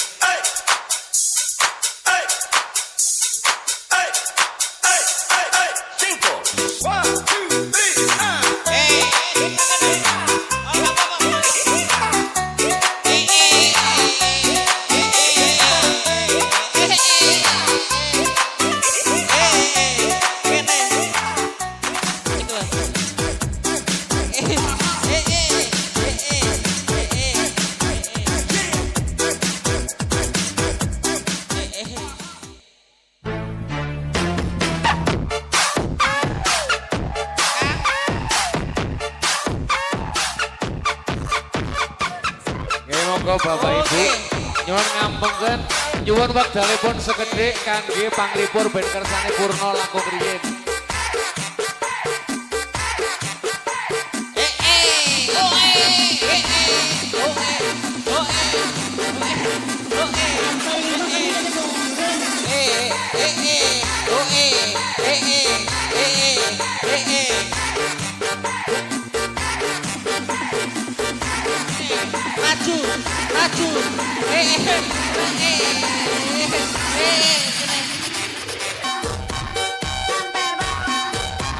Bapak Ibu nyuwun ngampungkeun nyuwun wekdalipun sekedhik kangge panglipur ben kersane purna langkung riyin.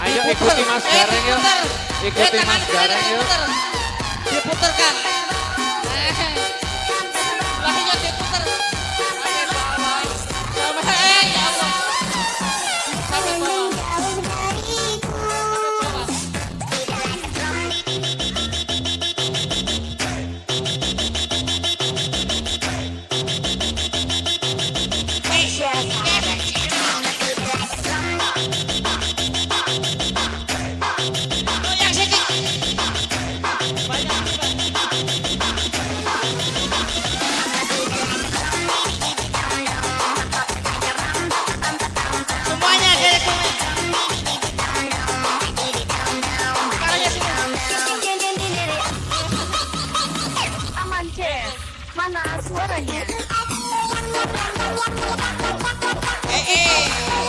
Ayo ikuti Mas Gareng yuk. Ikuti Mas Gareng yuk. Diputer kan. Lah iya diputer. Sampai ya Allah. Sampai bawah. Goyang sedikit. Banyak banget. Semuanya dari semuanya. Caranya semua. Aman cek. Mana suaranya?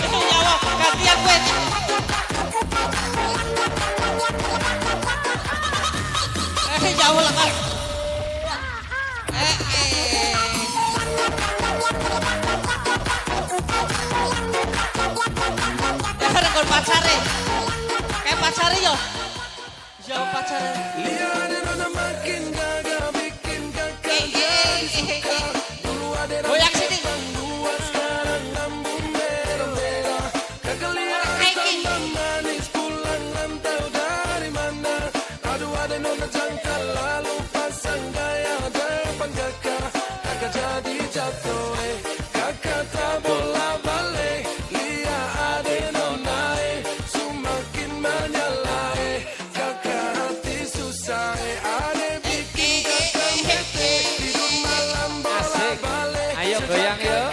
Itu nyawa gantian gue. Jauh lah kan. Rekor pacare. Kayak pacare yo. Jauh pacare. Goyang sini. Asik. Ayo goyang yuk.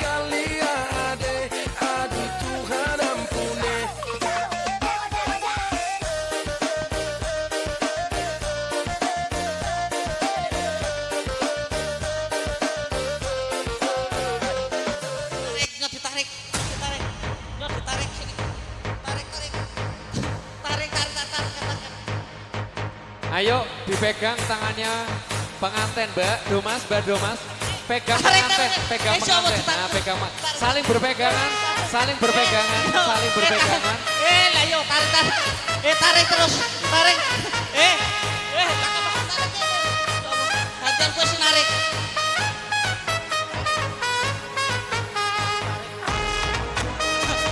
Nyot ditarik, ditarik, nyot ditarik sini, tarik, tarik, tarik, tarik, tarik, tarik. Ayo dipegang tangannya pengantin Mbak Domas, Mbak Domas. Pegang Tarik, pengantin, tarik. pegang Coba pengantin. ditarik. Nah, pegang Tarik. saling berpegangan, saling berpegangan, saling berpegangan. Lah yo tarik, tarik, tarik terus, tarik, tangkap apa tarik, hatian gue sih narik.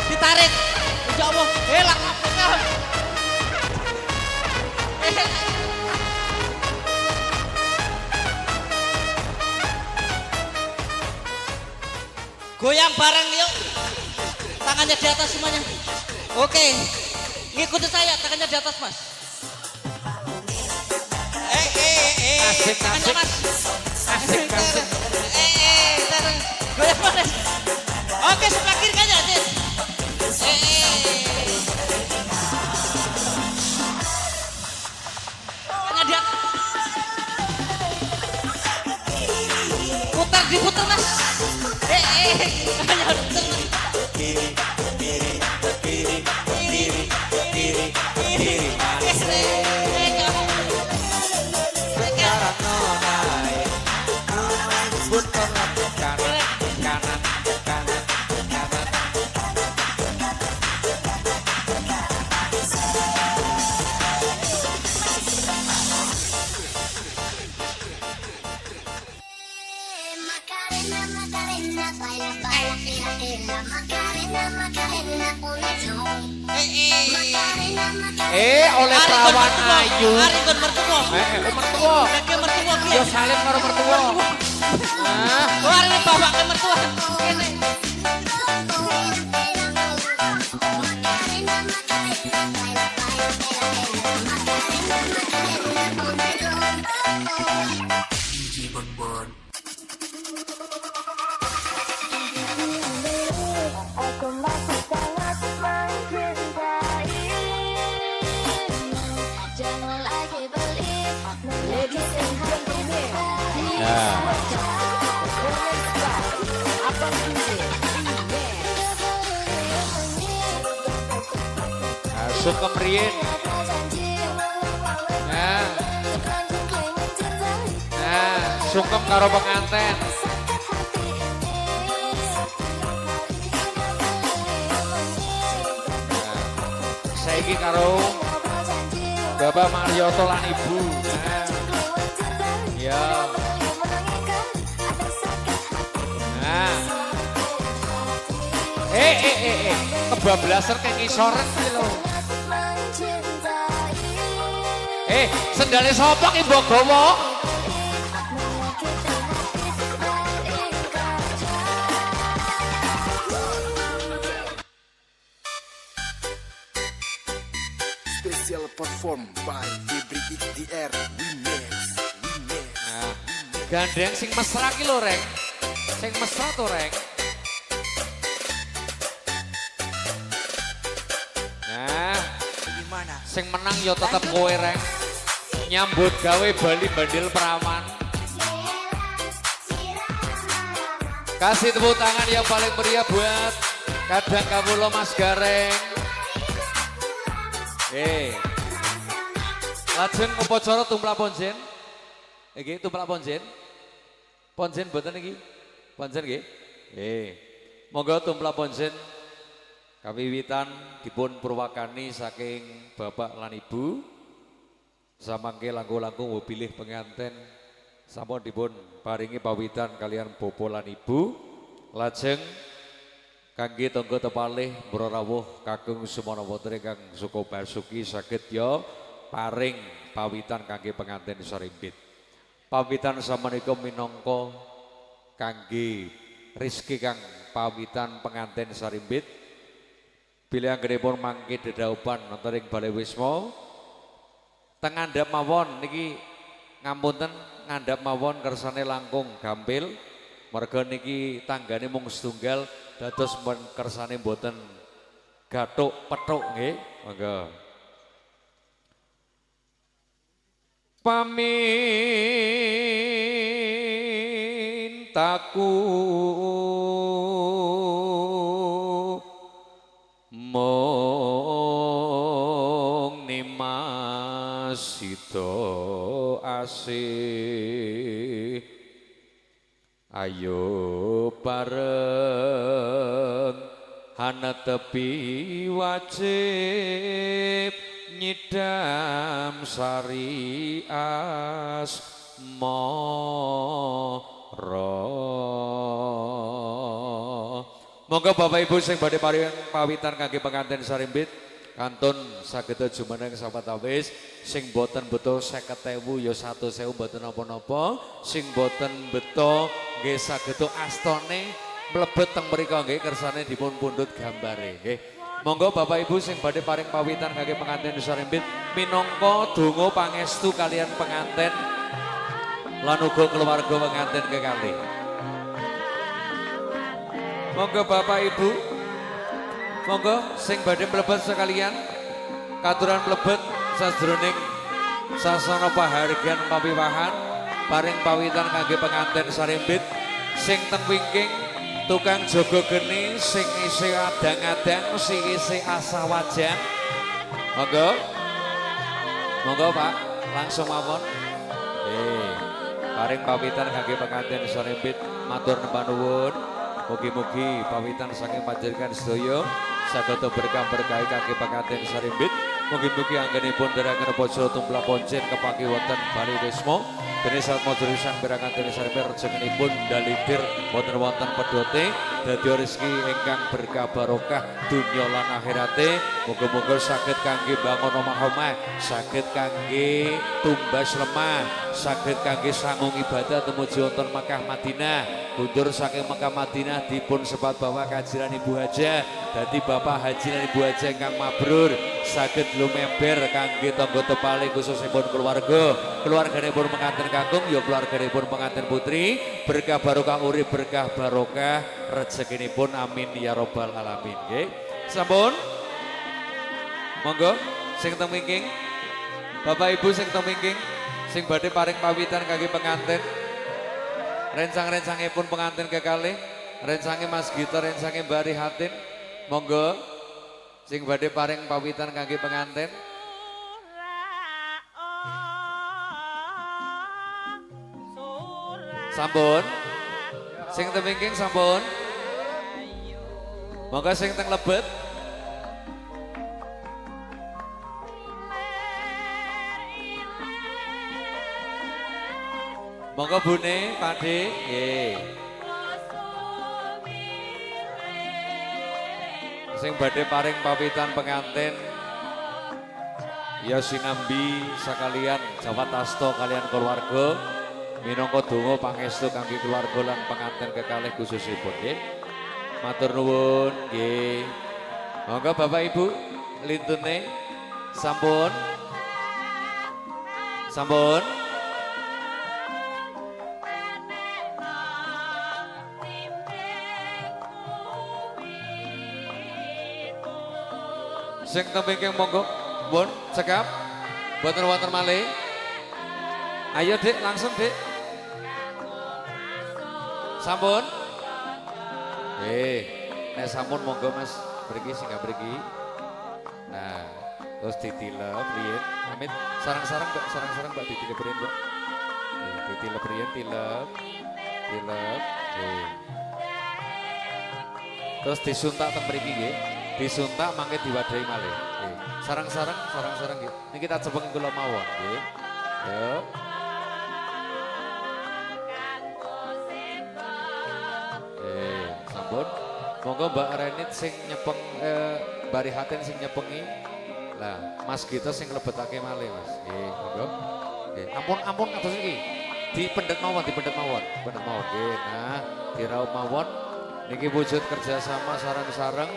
Ditarik, ya Allah, lah apa? Goyang bareng yuk. Tangannya di atas semuanya. Oke. Ngikuti saya, tangannya di atas, Mas. Asik, Tangannya, asik. Mas. Asik, asik. Goyang bareng. Oke, sebelah kiri kan ya, Cis? Tangannya di atas. Putar, diputar, Mas. Tangannya putar, Mas. Oleh perawan ayu. Hari kon mertua. Mertua. Lagi mertua ki. Yo salim karo mertua. Nah, Hari ini bapak ke mertua. Kene. Aku masih sangat mencintai. Jangan lagi believe. Ladies and gentlemen, sukem rien. Nah, sukem karo penganten. niki karo Bapak Marioto lan Ibu. Ya. Nah. Kebablasan kayak ngisoran iki lho. Sendalnya sapa ki mbok gawa? Special perform by Fibri XDR Remix. Nah, gandeng sing mesra ki lho, Rek. Sing mesra to, Rek. Nah, Gimana? sing menang ya tetep kowe, Rek. Nyambut gawe Bali Bandil Perawan. Kasih tepuk tangan yang paling meriah buat Kadang Kawula Mas Gareng. Lajeng upacara tumplak ponjen. Iki tumplak ponjen. Ponjen mboten iki? Ponjen nggih? Monggo tumplak ponjen kawiwitan dipun purwakani saking Bapak lan Ibu. Samangke langkung-langkung pilih penganten sampun dipun paringi pawitan kalian Bapak lan Ibu. Lajeng kangge tangga tepalih mbro rawuh kakung sumana wonten ingkang suka basuki saged ya paring pawitan kangge penganten sarimbit. Pawitan samenika minangka kangge rezeki kang pawitan penganten sarimbit. Bilih anggenipun mangke dedaupan wonten ing Balai Wisma teng ngandhap mawon niki ngapunten ngandhap mawon kersane langkung gampil. Merga niki tanggane mung setunggal dados men kersane mboten gathuk pethuk nggih. Monggo. Pamintaku mung nimasita asih ayo bareng hana tepi wajib nyidam sari asmara. Monggo Bapak Ibu sing badhe paring pawitan kangge pengantin sarimbit kantun saged jumeneng sapatawis sing boten beto 50.000 ya 100.000 boten napa-napa sing boten beto nggih saged astane mlebet teng mriku nggih kersane dipun pundhut gambare nggih. Monggo Bapak Ibu sing badhe paring pawitan kangge pengantin sarimbit minangka donga pangestu kalian pengantin lan uga keluarga pengantin kekalih. Monggo Bapak Ibu, monggo sing badhe mlebet sekalian katuran mlebet sadroning sasana pahargyan pawiwahan paring pawitan kangge pengantin sarimbit sing teng wingking tukang jaga geni sing isih adang-adang sing isih asa wajan. Monggo Pak, langsung mawon. Paring pawitan kangge pengantin sarimbit matur nembah nuwun. Mugi-mugi pawitan saking panjenengan sedaya saged berkah-berkah kangge pengantin sarimbit. Mugi-mugi anggenipun dherekaken upacara tumplak ponjen kepanggi wonten Balai Wisma. Dene saat majelis sang pengantin sarimbit rejenipun dalidir wonten pedote dadi rezeki ingkang berkah barokah dunya lan akhirate. Muga-muga saged kangge bangun omah-omah, saged kangge tumbas lemah, saged kangge sangung ibadah tumuju wonten Makkah Madinah. Kundur saking Makkah Madinah dipun sebat bawa kajiran Ibu Haja dadi Bapak Haji lan Ibu Haja ingkang mabrur saged lumeber kangge tangga tepalih khususipun keluarganipun pengantin kakung ya keluarganipun pengantin putri berkah barokah urip berkah barokah rezekinipun amin ya robbal alamin nggih. Sampun monggo sing teng wingking Bapak Ibu sing teng wingking sing badhe paring pawitan kangge pengantin rencang-rencangipun pengantin kekalih rencange Mas Gito rencange Mbak Rihatin monggo sing badhe paring pawitan kangge pengantin. Sampun sing teng wingking sampun monggo sing teng lebet Monggo Bune, Pakde, nggih. Sing badhe paring pawitan pengantin ya sinambi sakalian Jawat Asto kalian keluarga minangka donga pangestu kangge keluarga lan pengantin kekalih khususipun nggih. Matur nuwun nggih. Monggo Bapak Ibu lintune sampun. Sampun. Sing tembengking monggo, pun cekap, boten wonten malih. Ayo Dik, langsung Dik. Sampun. Nek sampun monggo Mas, mriki singgah mriki. Nah, terus ditilep riyen. Amit sarang-sarang Mbak, sarang-sarang Mbak ditilep riyen, Mbak. Ditilep riyen, tilep. Terus disuntak teng mriki nggih. Disuntak mangke diwadahi malih. Sarang-sarang nggih. Niki kita cepeng kula mawon nggih. Yo. Sampun. Monggo Mbak Renit sing nyepeng Bari Haten sing nyepengi. Lah, Mas Gito sing lebetake malih, Mas. Nggih, monggo. Nggih. Ampun kados iki. Dipendet mawon. Pendet mawon nggih. Nah, diraup mawon. Niki wujud kerjasama sareng-sareng.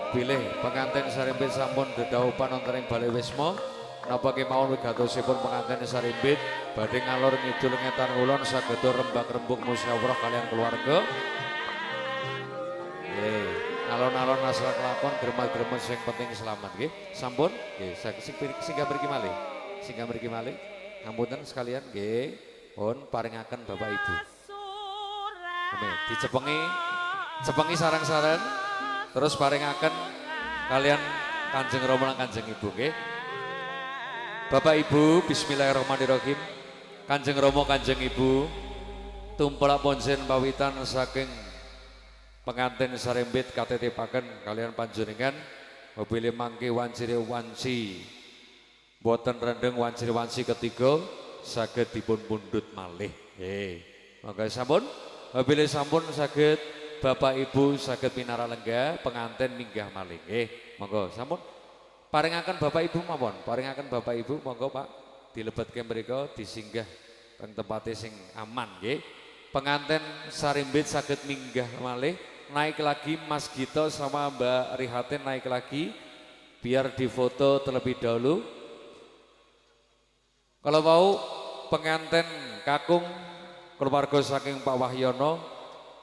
Bilih pengantin sarimbit sampun dedaupan wonten ing Balai Wisma napa kemawon wigatosipun pengantin sarimbit badhe ngalor ngidul ngetan ulon sageda rembag rembug musyawarah kalian keluarga. Nggih, alon-alon asal kelakon gremet-gremet sing penting selamat nggih. Sampun nggih singgah mriki malih. Ngapunten sekalian nggih. Pun paringaken Bapak Ibu. Amin. Dicepengi sarang-sarang. Terus paringaken kalian Kanjeng Rama lan Kanjeng Ibu nggih. Bapak Ibu, bismillahirrahmanirrahim. Kanjeng Rama Kanjeng Ibu tumpelak ponjen pawitan saking pengantin sarembit katetipaken kalian panjenengan mobil mangke wanciri wanci boten rendeng wanciri wanci ketiga saged dipun pundhut malih. Nggih. Monggo sampun mobil sampun saged Bapak Ibu saged pinara lenggah pengantin minggah malih. Monggo sampun paringaken Bapak Ibu mawon, monggo Pak dilebetke mriku disinggah teng tempate sing aman nggih. Pengantin sarimbit saged minggah malih, naik lagi Mas Gito sama Mbak Rihatin naik lagi biar difoto terlebih dahulu. Kalau mau pengantin kakung keluarga saking Pak Wahyono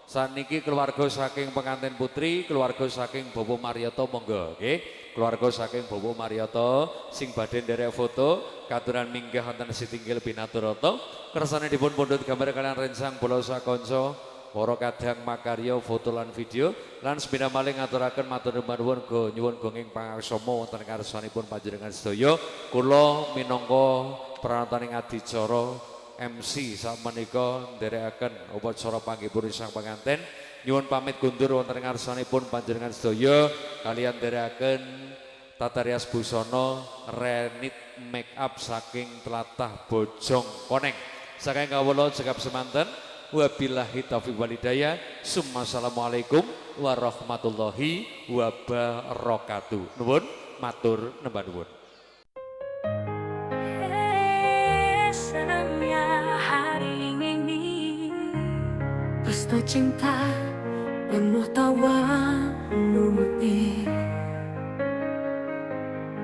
saniki keluarga saking pengantin putri, keluarga saking Bobo Marioto monggo, nggih. Keluarga saking Bobo Marioto sing badhe nderek foto katuran minggah wonten Sitinggil Binaturata. Kersane dipun pundhut gambar kalian rencang bola sakanca, para kadang makarya foto lan video lan sepina malih ngaturaken matur nuwun nyuwun gonging pangaksama wonten karsanipun panjenengan sedaya. Kula minangka pranataning adicara MC sakmenika nderekaken upacara panggihipun sang pengantin nyuwun pamit kundur wonten ngarsanipun panjenengan sedaya kalian nderekaken tata rias busana Renit make up saking tlatah Bojong Koneng. Saking kawula cekap semanten wabillahi taufiq wal hidayah. Assalamualaikum warahmatullahi wabarakatuh. Nuwun matur nembah nuwun. Senangnya hari ini pesta cinta penuh tawa nuruti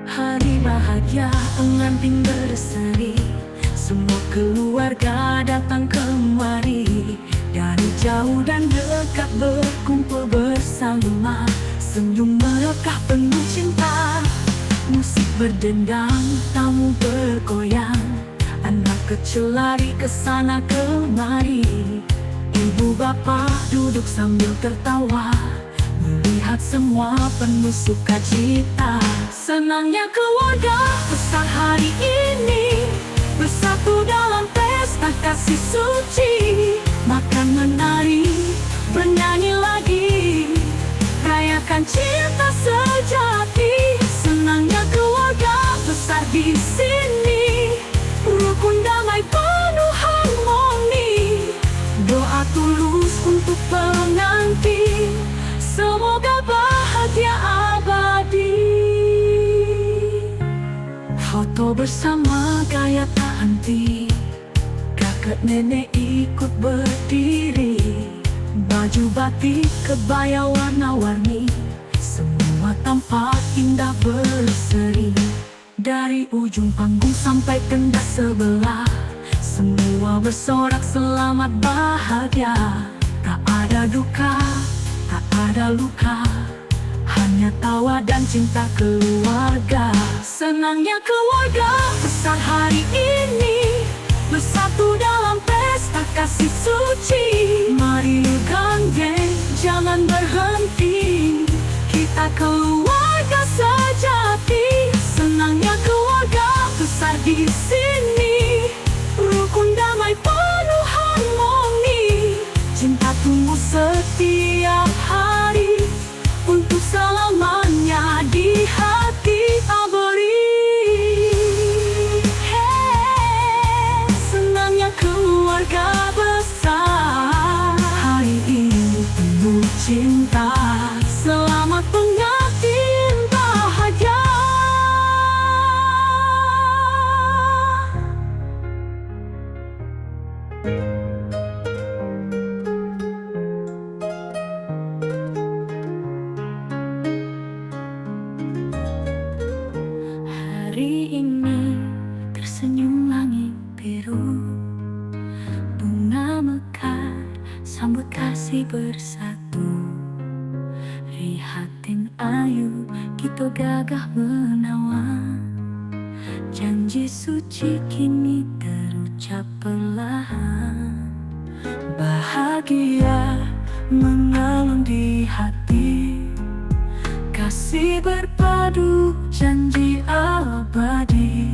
hari bahagia pengantin berseri semua keluarga datang kemari dari jauh dan dekat berkumpul bersama senyum melekah penuh cinta musik berdendang tamu bergoyang. Anak kecil lari ke sana kemari. Ibu bapak duduk sambil tertawa melihat semua penuh sukacita. Senangnya keluarga besar hari ini bersatu dalam pesta kasih suci. Makan menari, bernyanyi lagi, rayakan cinta sejati. Senangnya keluarga besar di sini. Rukun damai penuh harmoni bersama gaya tak henti. Kakek nenek ikut berdiri, baju batik kebaya warna-warni, semua tampak indah berseri. Dari ujung panggung sampai tenda sebelah, semua bersorak selamat bahagia. Tak ada duka, tak ada luka, hanya tawa dan cinta keluarga. Senangnya keluarga besar hari ini, bersatu dalam pesta kasih suci. Mari gandeng, jangan berhenti, kita keluarga sejati. Senangnya keluarga besar di sini, rukun damai penuh harmoni. Cinta tumbuh setiap hari, untuk selamanya di hati abadi. Senangnya keluarga besar hari ini penuh cinta, selamat pengantin bahagia. Hari ini tersenyum langit biru, bunga mekar sambut kasih bersatu. Rihatin ayu kita gagah menawan, janji suci kini terucap perlahan. Bahagia mengalun di hati, kasih berpadu janji abadi.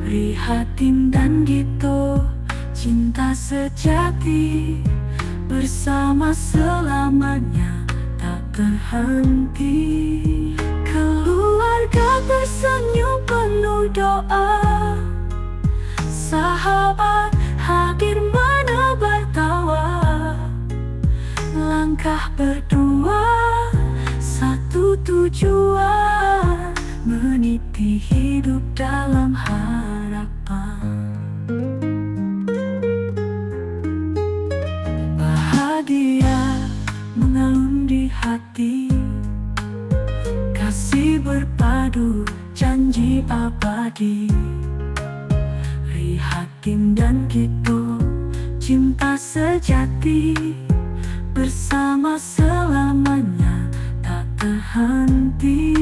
Rihatin dan Gito cinta sejati, bersama selamanya tak terhenti. Keluarga bersenyum penuh doa, sahabat hadir menebar tawa. Langkah berdua satu tujuan, meniti hidup dalam harapan. Bahagia mengalun di hati, kasih berpadu janji abadi. Rihatin dan Gito cinta sejati, bersama selamanya tak terhenti.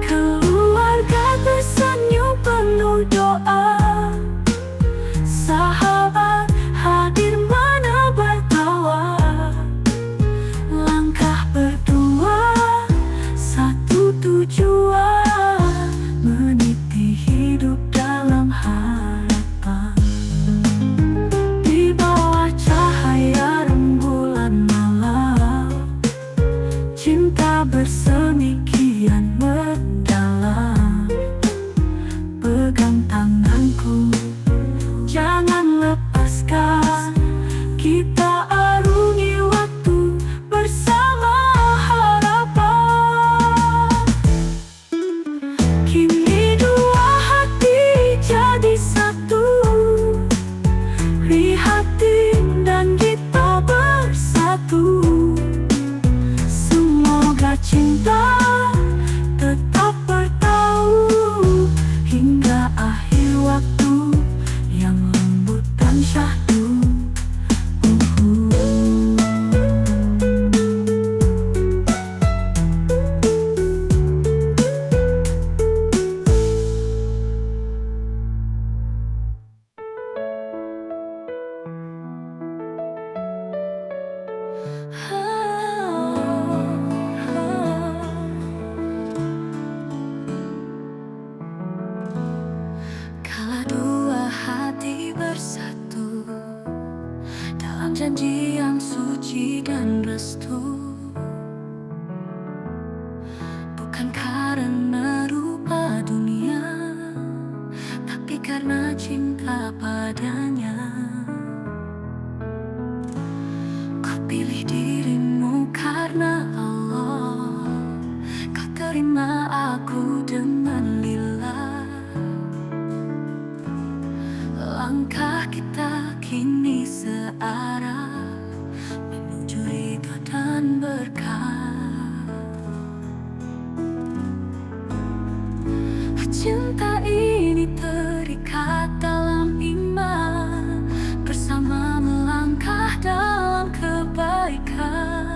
Keluarga tersenyum penuh doa, sahabat hadir menebar tawa. Langkah berdua satu tujuan, meniti hidup dalam harapan. Di bawah cahaya rembulan malam, cinta bersemi kian mendalam. Pegang tanganku, jangan lepaskan, kita arungi waktu bersama harapan. Kini dua hati jadi satu, Rihatin dan kita bersatu. Semoga cinta tetap bertaut hingga akhir waktu yang lembut dan syahdu. Kala dua hati bersatu dalam janji yang suci dan restu, bukan karena rupa dunia, tapi karena cinta padanya. Ku pilih dirimu karena Allah, kau terima aku dengan lillah. kita kini searah menuju ridho dan berkah. Cinta ini terikat dalam iman, bersama melangkah dalam kebaikan.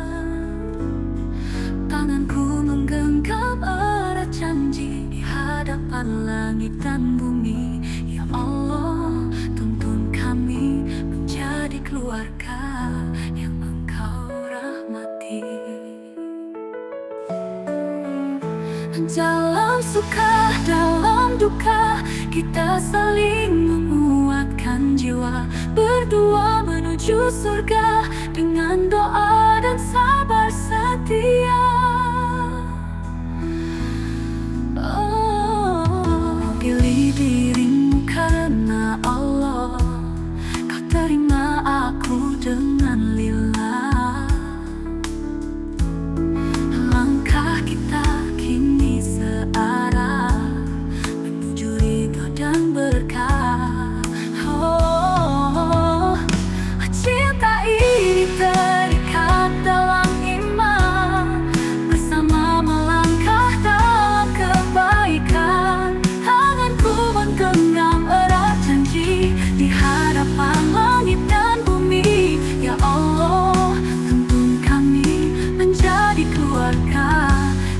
Tanganku menggenggam erat janji di hadapan langit dan bumi. Ya Allah, tuntun kami menjadi keluarga yang Engkau rahmati. Dalam suka, dalam duka, kita saling menguatkan jiwa, berdua menuju surga dengan doa dan sabar setia. Pilih dirimu karena Allah, kau terima aku dengan lillah. Langkah kita kini searah menuju ridho dan berkah. Oh, cinta ini terikat dalam iman, bersama melangkah dalam kebaikan. Tanganku menggenggam erat janji di hadapan langit dan bumi. Ya Allah, tuntun kami menjadi keluarga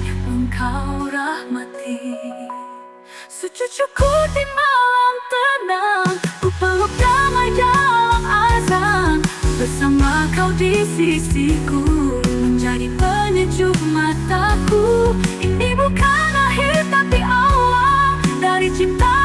yang Engkau rahmati. Sujud syukur di malam tenang, ku peluk damai dalam azan. Bersama Kau di sisiku, menjadi penyejuk mataku. Ini bukan akhir tapi awal dari ciptaan